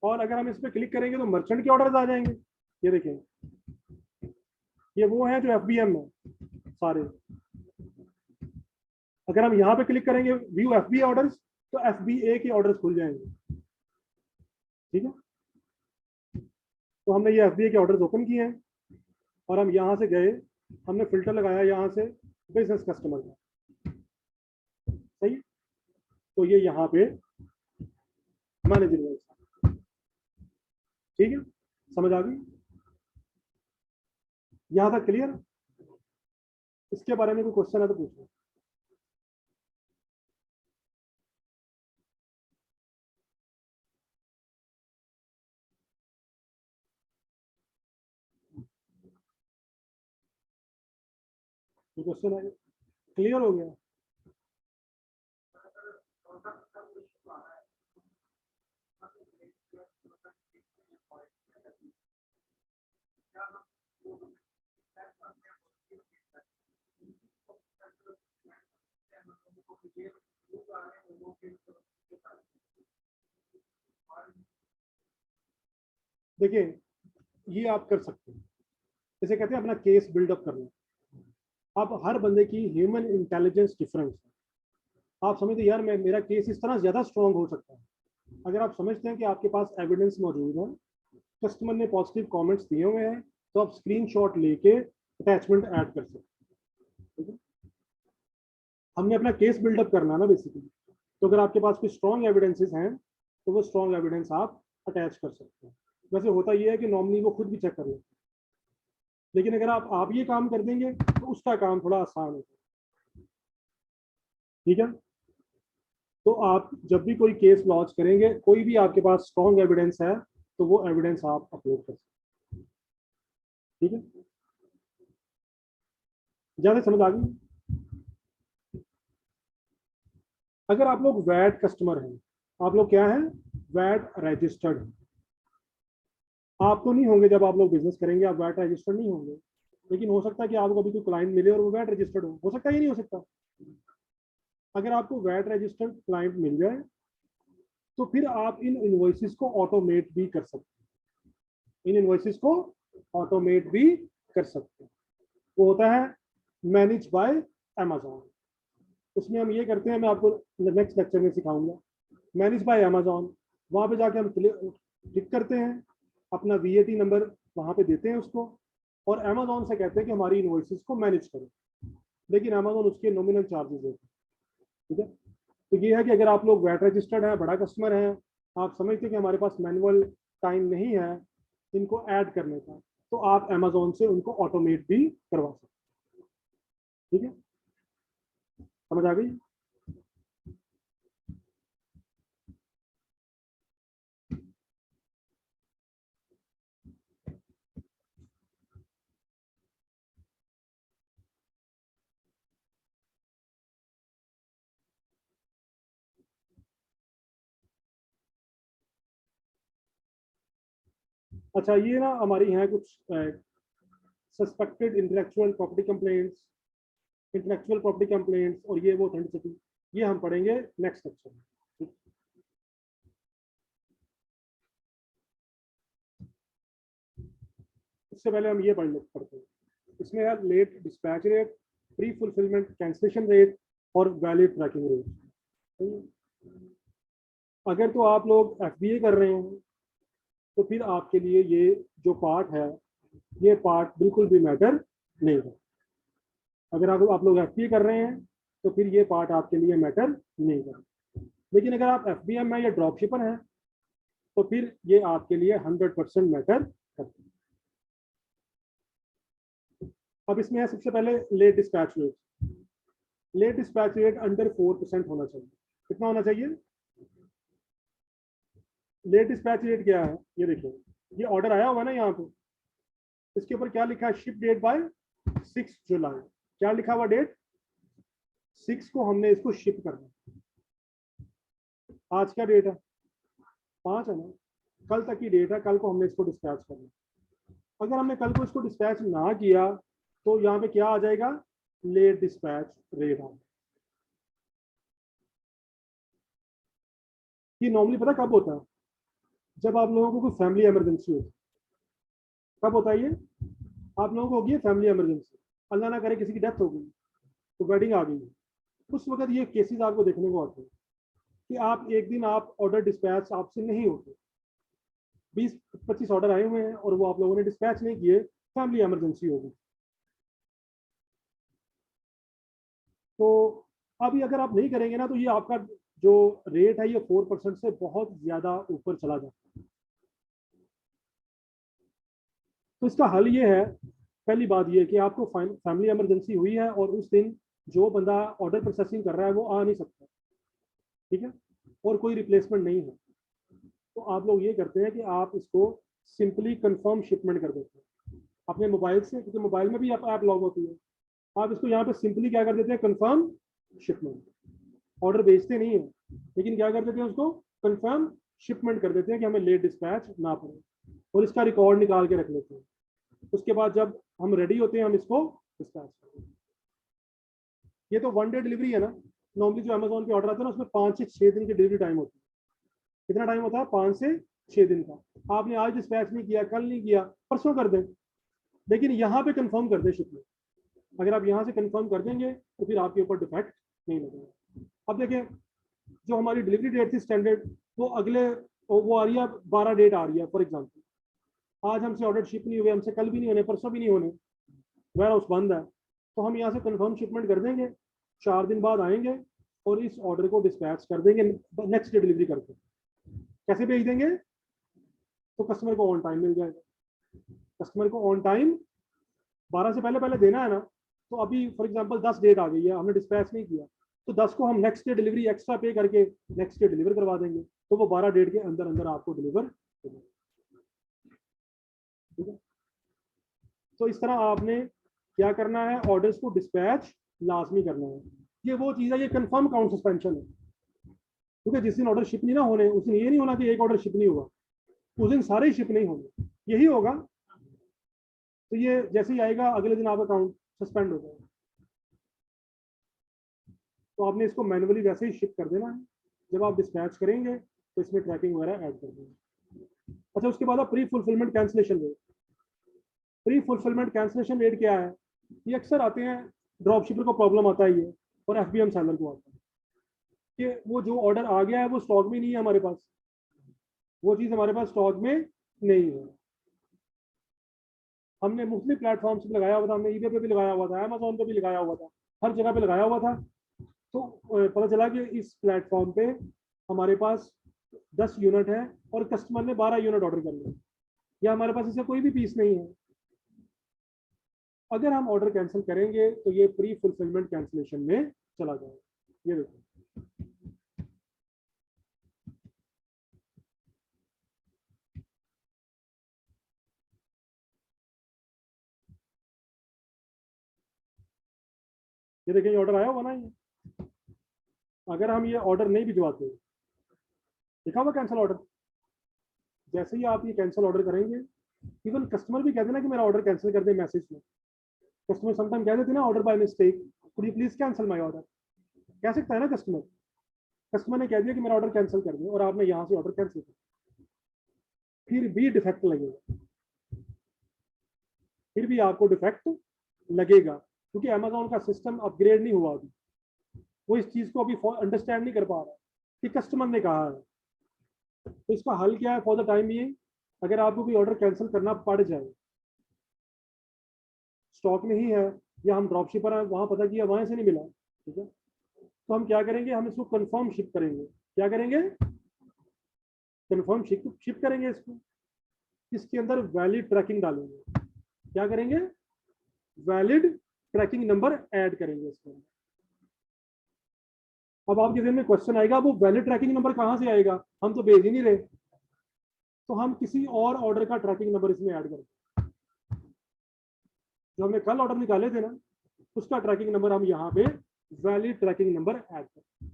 और अगर हम इस पर क्लिक करेंगे तो मर्चेंट के ऑर्डर्स आ जाएंगे। ये देखें ये वो है जो एफबीएम है सारे। अगर हम यहाँ पे क्लिक करेंगे व्यू एफबीए ऑर्डर्स, तो एफबीए के ऑर्डर्स खुल जाएंगे, ठीक है। तो हमने ये एफबीए के ऑर्डर्स ओपन किए हैं और हम यहाँ से गए, हमने फिल्टर लगाया यहाँ से बिजनेस कस्टमर का, सही। तो ये यहाँ पे मैनेज इनवॉइस, ठीक है। समझ आ गई, यहाँ तक क्लियर। इसके बारे में कोई क्वेश्चन है तो पूछो। ये क्वेश्चन है, क्लियर हो गया? देखिए, ये आप कर सकते हैं, इसे कहते हैं अपना केस बिल्डअप करना। आप हर बंदे की ह्यूमन इंटेलिजेंस डिफरेंस है। आप समझते यार मैं मेरा केस इस तरह ज्यादा स्ट्रांग हो सकता है। अगर आप समझते हैं कि आपके पास एविडेंस मौजूद है, कस्टमर ने पॉजिटिव कमेंट्स दिए हुए हैं, तो आप स्क्रीनशॉट लेके अटैचमेंट ऐड कर सकते हैं। ठीक है? हमने अपना केस बिल्डअप करना है ना बेसिकली। तो अगर आपके पास कुछ स्ट्रॉन्ग एविडेंसेस हैं, तो वो स्ट्रॉन्ग एविडेंस आप अटैच कर सकते हैं। वैसे होता ये है कि नॉर्मली वो खुद भी चेक कर लेते हैं, लेकिन अगर आप ये काम कर देंगे तो उसका काम थोड़ा आसान होता है। ठीक है? तो आप जब भी कोई केस लॉन्च करेंगे, कोई भी आपके पास स्ट्रॉन्ग एविडेंस है, तो वो एविडेंस आप अपलोड कर सकते हैं। ठीक है? ज्यादा समझ आ गई? अगर आप लोग वैट कस्टमर हैं, आप लोग क्या हैं, वैट रजिस्टर्ड हैं। आप तो नहीं होंगे, जब आप लोग बिजनेस करेंगे आप वैट रजिस्टर्ड नहीं होंगे, लेकिन हो सकता है कि आपको अभी कोई क्लाइंट मिले और वो वैट रजिस्टर्ड हो सकता है, ये नहीं हो सकता। अगर आपको वैट रजिस्टर्ड क्लाइंट मिल जाए, तो फिर आप इन इनवॉइसेस को ऑटोमेट भी कर सकते हैं। इन इनवॉइसेस को ऑटोमेट भी कर सकते हैं। वो होता है मैनेज बाय अमेजोन। उसमें हम ये करते हैं, मैं आपको नेक्स्ट लेक्चर में सिखाऊंगा। मैनेज बाय अमेजोन, वहाँ पे जाके हम क्लिक करते हैं, अपना वीएटी नंबर वहाँ पे देते हैं उसको, और अमेजोन से कहते हैं कि हमारी इनवॉइसेस को मैनेज करो। लेकिन अमेजोन उसके नॉमिनल चार्जेस देते हैं। ठीक है? तो ये है कि अगर आप लोग वैट रजिस्टर्ड है, बड़ा कस्टमर है, आप समझते हैं कि हमारे पास मैनुअल टाइम नहीं है इनको ऐड करने का, तो आप अमेजोन से उनको ऑटोमेट भी करवा सकते हैं। ठीक है? समझ आ गई? अच्छा, ये ना हमारी हैं कुछ suspected intellectual property complaints, intellectual property complaints, और ये वो ऑथेंटिसिटी, ये हम पढ़ेंगे नेक्स्ट लेक्चर में। इससे पहले हम ये पढ़ते हैं। इसमें है late dispatch rate, pre fulfilment cancellation rate, और वैलिड ट्रैकिंग रेट। अगर तो आप लोग एफबीए कर रहे हैं, तो फिर आपके लिए ये जो पार्ट है, ये पार्ट बिल्कुल भी मैटर नहीं है। अगर आप लोग एफबीए कर रहे हैं, तो फिर ये पार्ट आपके लिए मैटर नहीं है। लेकिन अगर आप एफबीएम में या ड्रॉप शिपर हैं, तो फिर ये आपके लिए 100% मैटर करते हैं। अब इसमें है सबसे पहले late dispatch rate. Late dispatch rate under 4% होना चाहिए। कितना होना चाहिए? लेट डिस्पैच रेट क्या है, ये देखिए, ये ऑर्डर आया हुआ ना यहाँ पे, इसके ऊपर क्या लिखा है, शिप डेट बाय 6 जुलाई। क्या लिखा हुआ डेट? 6 को हमने इसको शिप करना। आज का डेट है 5 है ना, कल तक की डेट है, कल को हमने इसको डिस्पैच करना। अगर हमने कल को इसको डिस्पैच ना किया, तो यहाँ पे क्या आ जाएगा, लेट डिस्पैच रेट आ। ये नॉर्मली पता कब होता है? जब आप लोगों को कोई फैमिली इमरजेंसी होती है। कब होता है ये? आप लोगों को होगी फैमिली इमरजेंसी, अल्लाह ना करे किसी की डेथ हो गई, तो वेडिंग आ गई, उस वक्त ये केसेस आपको देखने को आते हैं कि आप एक दिन आप ऑर्डर डिस्पैच आपसे नहीं होते, 20-25 ऑर्डर आए हुए हैं और वो आप लोगों ने डिस्पैच नहीं किए, फैमिली इमरजेंसी हो गई। तो अभी अगर आप नहीं करेंगे ना, तो ये आपका जो रेट है ये 4% से बहुत ज्यादा ऊपर चला जाता है। तो इसका हल ये है, पहली बात ये कि आपको फैमिली इमरजेंसी हुई है और उस दिन जो बंदा ऑर्डर प्रोसेसिंग कर रहा है वो आ नहीं सकता। ठीक है? और कोई रिप्लेसमेंट नहीं है, तो आप लोग ये करते हैं कि आप इसको सिंपली कंफर्म शिपमेंट कर देते हैं अपने मोबाइल से, क्योंकि मोबाइल में भी ऐप लॉग होती है। आप इसको यहाँ पे सिंपली क्या कर देते हैं, कंफर्म शिपमेंट। ऑर्डर बेचते नहीं है, लेकिन क्या कर देते हैं, उसको कंफर्म शिपमेंट कर देते हैं कि हमें लेट डिस्पैच ना पड़े, और इसका रिकॉर्ड निकाल के रख लेते हैं। उसके बाद जब हम रेडी होते हैं हम इसको डिस्पैच करते हैं। ये तो 1 डे डिलीवरी है ना। नॉर्मली जो अमेजोन पे ऑर्डर आता है ना, उसमें 5 से 6 दिन की डिलीवरी टाइम होती है। कितना टाइम होता है, 5 से 6 दिन का। आपने आज डिस्पैच नहीं किया, कल नहीं किया, परसों कर दें, लेकिन यहाँ पे कंफर्म कर दें शिपमेंट। अगर आप यहाँ से कंफर्म कर देंगे तो फिर आपके ऊपर डिफेक्ट नहीं लगेगा। अब देखें, जो हमारी डिलीवरी डेट थी स्टैंडर्ड, वो अगले वो आ रही है 12 डेट आ रही है। फॉर एग्जाम्पल आज हमसे ऑर्डर शिप नहीं हुए, हमसे कल भी नहीं होने, परसों भी नहीं होने, वेयर हाउस बंद है, तो हम यहाँ से कंफर्म शिपमेंट कर देंगे, 4 दिन बाद आएंगे और इस ऑर्डर को डिस्पैच कर देंगे नेक्स्ट डे डिलीवरी करके। कैसे भेज देंगे, तो कस्टमर को ऑन टाइम मिल जाएगा। कस्टमर को ऑन टाइम 12 से पहले पहले देना है ना, तो अभी फॉर एग्जांपल 10 डेट आ गई है, हमने डिस्पैच नहीं किया, तो 10 को हम नेक्स्ट डे डिलीवरी एक्स्ट्रा पे करके नेक्स्ट डे डिलीवर करवा देंगे, तो वो 12 डेट के अंदर अंदर आपको डिलीवर हो जाएगा। ठीक है, तो इस तरह आपने क्या करना है, ऑर्डर्स को डिस्पैच लाजमी करना है। ये वो चीज़ है, ये कंफर्म काउंट सस्पेंशन है, क्योंकि जिस दिन ऑर्डर शिप नहीं ना होने, उस दिन ये नहीं होना कि एक ऑर्डर शिप नहीं हुआ, उस दिन सारे ही शिप नहीं होंगे, यही होगा। तो ये जैसे ही आएगा अगले दिन आपका अकाउंट सस्पेंड हो जाएगा। तो आपने इसको मैनुअली वैसे ही शिप कर देना है। जब आप डिस्पैच करेंगे तो इसमें ट्रैकिंग वगैरह ऐड कर देंगे। अच्छा, उसके बाद pre fulfilment cancellation rate. Pre fulfilment cancellation rate क्या है, ये अक्सर आते हैं, ड्रॉप शिपर को प्रॉब्लम आता है ये, और एफबीएम सेलर को आता है कि वो जो ऑर्डर आ गया है वो स्टॉक में नहीं है हमारे पास, वो चीज़ हमारे पास स्टॉक में नहीं है। हमने मुख्तलिफ प्लेटफॉर्म्स पे लगाया हुआ था, हमने ईबे पे भी लगाया हुआ था, अमेजोन पे भी लगाया हुआ था, हर जगह पे लगाया हुआ था। तो पता चला कि इस प्लेटफॉर्म पे हमारे पास 10 यूनिट है और कस्टमर ने 12 यूनिट ऑर्डर कर लिया, या हमारे पास इससे कोई भी पीस नहीं है। अगर हम ऑर्डर कैंसिल करेंगे तो ये प्री फुलफिलमेंट कैंसिलेशन में चला जाएगा। ये देखो, ये देखिए, ऑर्डर आया हुआ ना ये। अगर हम ये ऑर्डर नहीं भिजवाते, लिखा हुआ कैंसिल ऑर्डर, जैसे ही आप ये कैंसिल ऑर्डर करेंगे, इवन कस्टमर भी कहते ना कि मेरा ऑर्डर कैंसिल कर दे मैसेज में। कस्टमर समटाइम कह देते ना, order by mistake, could you please cancel my order, कह सकता है ना कस्टमर। कस्टमर ने कह दिया कि मेरा ऑर्डर कैंसिल कर दे, और आपने यहाँ से ऑर्डर कैंसिल कर, फिर भी डिफेक्ट लगेगा, फिर भी आपको डिफेक्ट लगेगा, क्योंकि अमेजोन का सिस्टम अपग्रेड नहीं हुआ अभी। वो इस चीज़ को अभी अंडरस्टैंड नहीं कर पा रहा कि कस्टमर ने कहा है। तो इसका हल क्या है फॉर द टाइम ये, अगर आपको कोई ऑर्डर कैंसिल करना पड़ जाए, स्टॉक में ही है, या हम ड्रॉप शिपर है, वहां पता किया वहां से नहीं मिला, ठीक है, तो हम क्या करेंगे, हम इसको कंफर्म शिप करेंगे। क्या करेंगे, कंफर्म शिप करेंगे इसको। इसके अंदर वैलिड ट्रैकिंग डालेंगे। क्या करेंगे, वैलिड ट्रैकिंग नंबर ऐड करेंगे इसमें। अब आपके जहन में क्वेश्चन आएगा, वो वैलिड ट्रैकिंग नंबर कहाँ से आएगा, हम तो भेज ही नहीं रहे। तो हम किसी और ऑर्डर का ट्रैकिंग नंबर इसमें ऐड करेंगे। जो हमने कल ऑर्डर निकाले थे ना, उसका ट्रैकिंग नंबर हम यहाँ पे वैलिड ट्रैकिंग नंबर ऐड करें।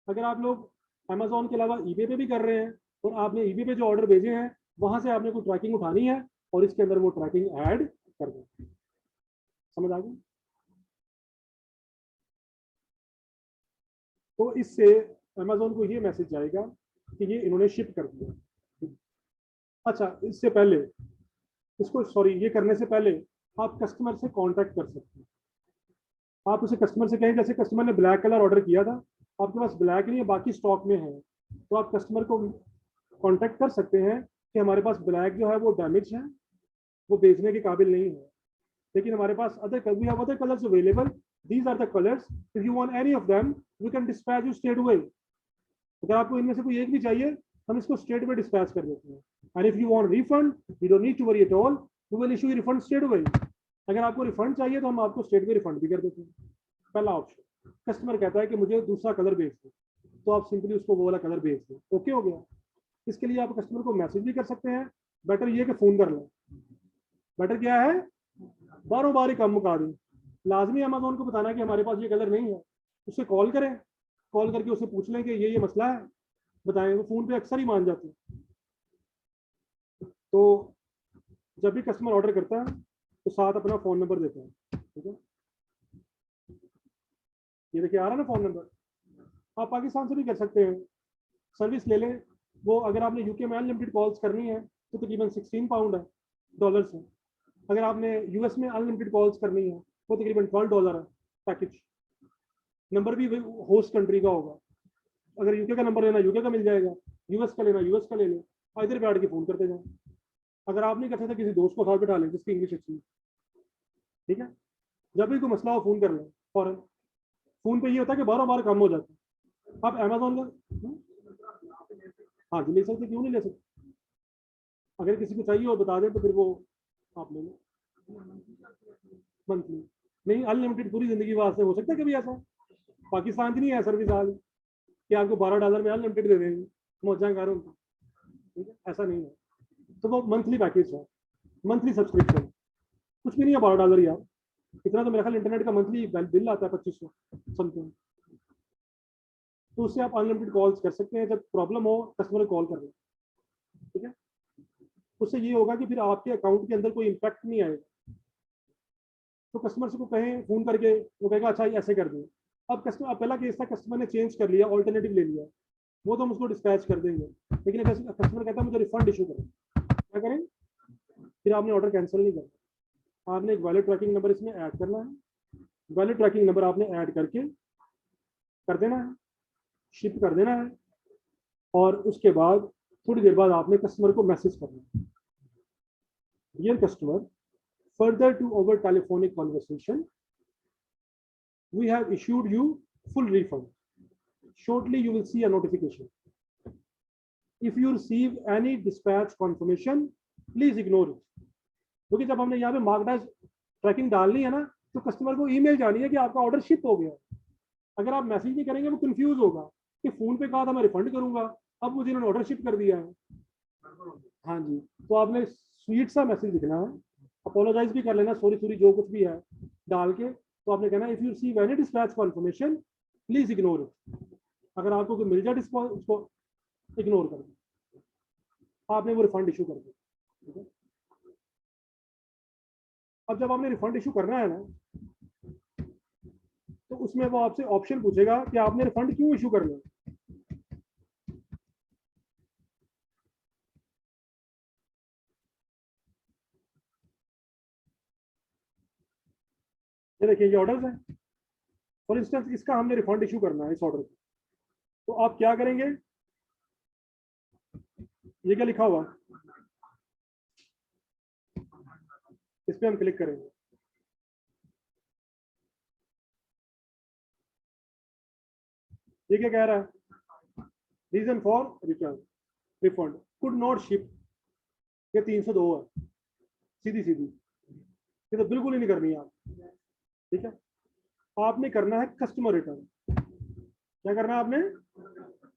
अगर आप लोग अमेजोन के अलावा ईबे पे भी कर रहे हैं, और आपने ईबे पे जो ऑर्डर भेजे हैं वहां से आपने कोई ट्रैकिंग उठानी है, और इसके अंदर वो ट्रैकिंग ऐड कर दें। समझ आ गई। तो इससे अमेजोन को ये मैसेज जाएगा कि ये इन्होंने शिप कर दिया। अच्छा, इससे पहले, इसको सॉरी, ये करने से पहले आप कस्टमर से कांटेक्ट कर सकते हैं। आप उसे कस्टमर से कहें, जैसे कस्टमर ने ब्लैक कलर ऑर्डर किया था, आपके पास ब्लैक नहीं है, बाकी स्टॉक में है, तो आप कस्टमर को कांटेक्ट कर सकते हैं कि हमारे पास ब्लैक जो है वो डैमेज है, वो बेचने के काबिल नहीं है, लेकिन हमारे पास we have other colours available, these are the colours, if you want any of them we can dispatch you straight away. अगर आपको इनमें से कोई एक भी चाहिए, हम इसको स्ट्रेट अवे डिस्पैच कर देते हैं। And if you want refund, you don't need to worry at all, we will issue refund straight away. अगर आपको रिफंड चाहिए तो हम आपको स्ट्रेट अवे रिफंड भी कर देते हैं। पहला ऑप्शन, कस्टमर कहता है कि मुझे दूसरा कलर भेज दो, तो आप सिंपली उसको वो वाला कलर भेज दो, ओके हो गया। इसके लिए आप कस्टमर को मैसेज भी कर सकते हैं, बेटर ये कि फोन कर लें। बेटर क्या है, बारों बार ही काम मुका दें, लाजमी अमेजोन को बताना कि हमारे पास ये कलर नहीं है, उससे कॉल करें, कॉल करके उससे पूछ लें कि ये मसला है, बताएं। वो फ़ोन पे अक्सर ही मान जाते हैं। तो जब भी कस्टमर ऑर्डर करता है तो साथ अपना फ़ोन नंबर देता है, ठीक है। ये देखिए आ रहा है ना फ़ोन नंबर। आप पाकिस्तान से भी कर सकते हैं, सर्विस ले लें। वो अगर आपने यूके में अनलिमिटेड कॉल्स करनी है तो तकरीबन 16 पाउंड है, डॉलर्स है। अगर आपने यूएस में अनलिमिटेड कॉल्स करनी है वो तकरीबन $12 है पैकेज। नंबर भी होस्ट कंट्री का होगा। अगर यूके का नंबर लेना यूके का मिल जाएगा, यूएस का लेना यूएस का ले लें, इधर बैठ के फ़ोन करते जाएं। अगर आप नहीं कर सकते किसी दोस्त को साथ बैठा लें जिसकी इंग्लिश अच्छी है, ठीक है। जब भी कोई मसला हो फ़ोन कर लें फौरन। फ़ोन पे ये होता है कि बार बार काम हो जाता है। आप अमेजोन का हाँ जी ले सकते, क्यों नहीं ले सकते। अगर किसी को चाहिए हो बता दें तो फिर वो आप ले लें मंथली। नहीं अनलिमिटेड पूरी जिंदगी वास्ते हो सकता है कभी ऐसा। पाकिस्तान की नहीं है सर्विस आज कि आपको $12 में अनलिमिटेड दे देंगे मौजा करो, ठीक है, ऐसा नहीं है। तो वो मंथली पैकेज है, मंथली सब्सक्रिप्शन, कुछ भी नहीं है $12 यार। इतना तो मेरा ख्याल इंटरनेट का मंथली बिल आता है 2500 समथिंग। तो उससे आप अनलिमिटेड कॉल्स कर सकते हैं, जब प्रॉब्लम हो कस्टमर को कॉल कर लें, ठीक है। उससे ये होगा कि फिर आपके अकाउंट के अंदर कोई इम्पैक्ट नहीं आएगा। तो कस्टमर से को कहें फ़ोन करके, वो कहेगा अच्छा ऐसे कर दें। अब कस्टमर, अब पहला केस था कस्टमर ने चेंज कर लिया, ऑल्टरनेटिव ले लिया, वो तो हम उसको डिस्पैच कर देंगे। लेकिन कस्टमर कहता है मुझे रिफंड इशू करें, क्या करें? फिर आपने ऑर्डर कैंसिल नहीं करना, आपने एक वैलिड ट्रैकिंग नंबर इसमें ऐड करना है। वैलिड ट्रैकिंग नंबर आपने ऐड करके कर देना है, शिप कर देना है। और उसके बाद थोड़ी देर बाद आपने कस्टमर को मैसेज करना है, dear customer, further to our telephonic conversation we have issued you full refund. Shortly you will see a notification. If you receive any dispatch confirmation, please ignore it. क्योंकि जब हमने यहाँ पे मार्कडाउन ट्रैकिंग डालनी है ना, तो कस्टमर को ईमेल जानी है कि आपका ऑर्डर शिप हो गया। अगर आप मैसेज नहीं करेंगे वो कंफ्यूज होगा कि फ़ोन पे कहा था मैं रिफंड करूंगा, अब मुझे इन्होंने ऑर्डर शिप कर दिया है। हाँ जी, तो आपने स्वीट सा मैसेज लिखना है, अपोलोजाइज भी कर लेना, सॉरी सॉरी जो कुछ भी है डाल के। तो आपने कहना if you receive any dispatch confirmation please ignore it. अगर आपको कोई मिल जाए उसको इग्नोर कर दो, आपने वो रिफंड इशू कर दिया, ठीक है। अब जब आपने रिफंड इशू करना है ना, तो उसमें वो आपसे ऑप्शन पूछेगा कि आपने रिफंड क्यों इशू करना है। ये देखिए ये ऑर्डर है, फॉर इंस्टेंस इसका हमने रिफंड इशू करना है इस ऑर्डर को। तो आप क्या करेंगे, ये क्या लिखा हुआ, इस पर हम क्लिक करेंगे। ये क्या कह रहा है, reason for return refund could not ship, ये 302 है, सीधी सीधी, ये तो बिल्कुल ही नहीं करनी है आप, ठीक है। आपने करना है कस्टमर रिटर्न। क्या करना है आपने,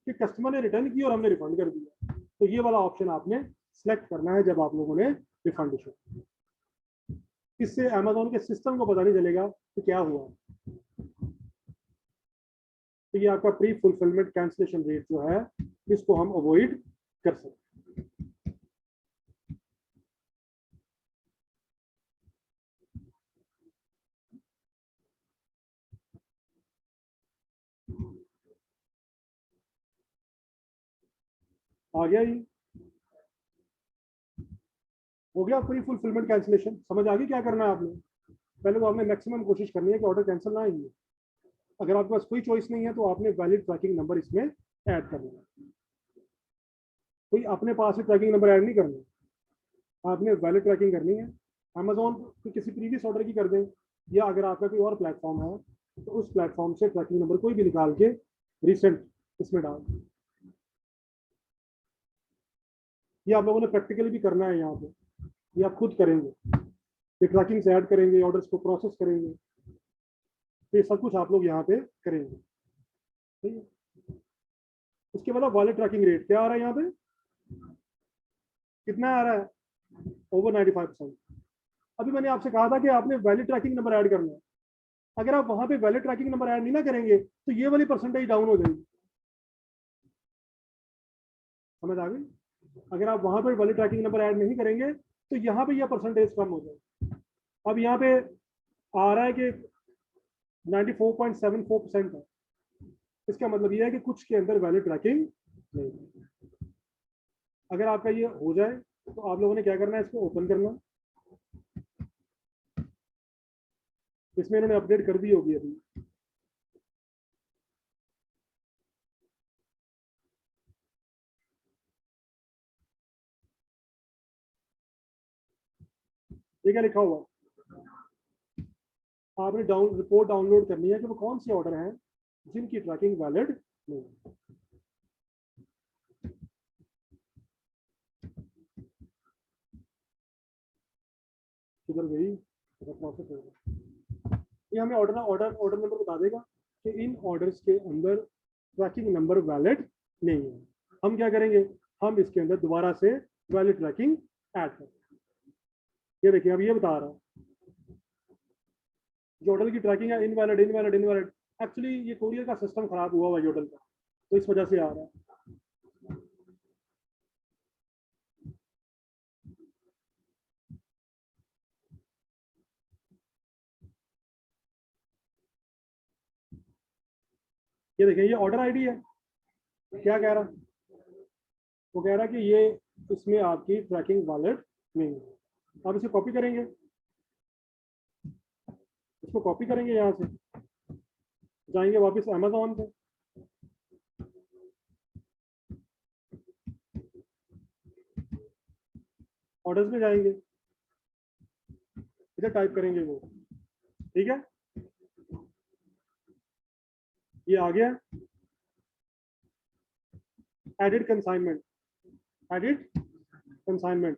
कि कस्टमर ने रिटर्न की और हमने रिफंड कर दिया, तो ये वाला ऑप्शन आपने सेलेक्ट करना है जब आप लोगों ने रिफंड इशू। इससे अमेजोन के सिस्टम को पता नहीं चलेगा कि क्या हुआ। तो ये आपका प्री फुलफिलमेंट कैंसिलेशन रेट जो है, इसको हम अवॉइड कर सकते हैं। आ गया, ये हो गया प्री फुलफिलमेंट कैंसिलेशन। समझ आ गई क्या करना है आपने। पहले तो आपने मैक्सिमम कोशिश करनी है कि ऑर्डर कैंसिल ना आएंगे। अगर आपके पास कोई चॉइस नहीं है तो आपने वैलिड ट्रैकिंग नंबर इसमें ऐड करना है। कोई अपने पास से ट्रैकिंग नंबर ऐड नहीं करना, आपने वैलिड ट्रैकिंग करनी है। अमेजोन को किसी प्रीवियस ऑर्डर की कर दें, या अगर आपका कोई और प्लेटफॉर्म है तो उस प्लेटफॉर्म से ट्रैकिंग नंबर कोई भी निकाल के रिसेंट इसमें डाल दें। ये आप लोगों ने प्रैक्टिकली भी करना है यहाँ पे, ये आप खुद करेंगे, ये ट्रैकिंग से ऐड करेंगे, ऑर्डर्स को प्रोसेस करेंगे, तो ये सब कुछ आप लोग यहाँ पे करेंगे, ठीक है। उसके बाद वॉलेट ट्रैकिंग रेट क्या आ रहा है यहाँ पे, कितना आ रहा है, ओवर 95%। अभी मैंने आपसे कहा था कि आपने वैलिड ट्रैकिंग नंबर ऐड करना है, अगर आप वहां पे वैलिड ट्रैकिंग नंबर ऐड नहीं ना करेंगे तो ये वाली परसेंटेज डाउन हो जाएगी। समझ आ गई? अगर आप वहां पे वैलिड ट्रैकिंग नंबर ऐड नहीं करेंगे तो यहाँ पे यह परसेंटेज कम हो जाएगी। अब यहाँ पे आ रहा है कि 94.74% है। इसका मतलब यह है कि कुछ के अंदर वैलिड ट्रैकिंग नहीं है। अगर आपका ये हो जाए तो आप लोगों ने क्या करना है, इसको ओपन करना। इसमें इन्होंने अपडेट कर दी होगी अभी। ये क्या लिखा हुआ, आपने रिपोर्ट डाउनलोड करनी है कि वो कौन से ऑर्डर हैं जिनकी ट्रैकिंग वैलिड नहीं है। किधर गई प्रोसेस होगा, ये हमें ऑर्डर ऑर्डर ऑर्डर नंबर बता देगा कि इन ऑर्डर्स के अंदर ट्रैकिंग नंबर वैलिड नहीं है। हम क्या करेंगे, हम इसके अंदर दोबारा से वैलिड ट्रैकिंग ऐड करेंगे। ये देखिए अब ये बता रहा है जॉडल की ट्रैकिंग है इनवैलिड इनवैलिड इनवैलिड। एक्चुअली ये कोरियर का सिस्टम खराब हुआ हुआ जॉडल का, तो इस वजह से आ रहा है। ये देखिए ये ऑर्डर आईडी है, क्या कह रहा है, वो कह रहा है कि ये इसमें आपकी ट्रैकिंग वैलिड नहीं है। आप इसे कॉपी करेंगे, इसको कॉपी करेंगे, यहाँ से जाएंगे वापस अमेजोन पे, ऑर्डर्स में जाएंगे, इधर टाइप करेंगे वो, ठीक है। ये आ गया एडिट कंसाइनमेंट, एडिट कंसाइनमेंट।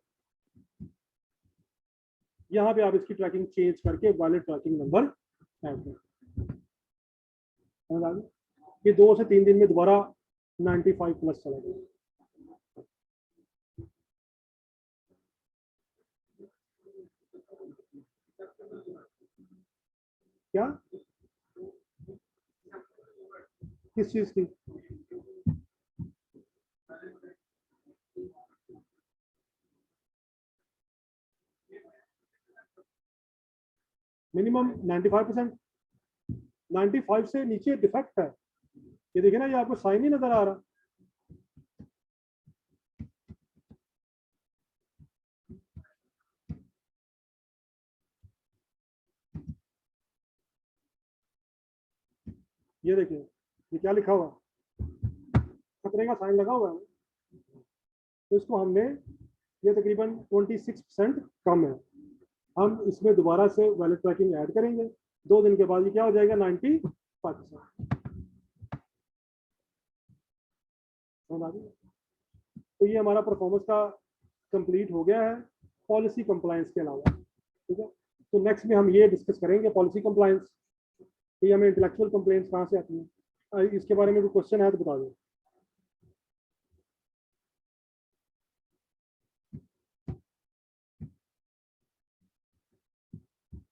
यहाँ पे आप इसकी ट्रैकिंग चेंज करके वैलिड ट्रैकिंग नंबर ऐड करें। ये 2 से 3 दिन में दोबारा 95 प्लस चला गया। क्या किस चीज की, मिनिमम 95%, 95 से नीचे डिफेक्ट है। ये देखिए ना, ये आपको साइन ही नजर आ रहा। ये देखिए ये क्या लिखा हुआ, खतरे का साइन लगा हुआ है। तो इसको हमने, ये तकरीबन 26% कम है, हम इसमें दोबारा से वैलिड ट्रैकिंग ऐड करेंगे। 2 दिन के बाद ये क्या हो जाएगा 95%। तो ये हमारा परफॉर्मेंस का कंप्लीट हो गया है पॉलिसी कंप्लायंस के अलावा, ठीक है। तो नेक्स्ट में हम ये डिस्कस करेंगे पॉलिसी कंप्लायंस, कि हमें इंटेलेक्चुअल कंप्लेंट्स कहाँ से आती हैं। इसके बारे में कोई क्वेश्चन है तो बता दो।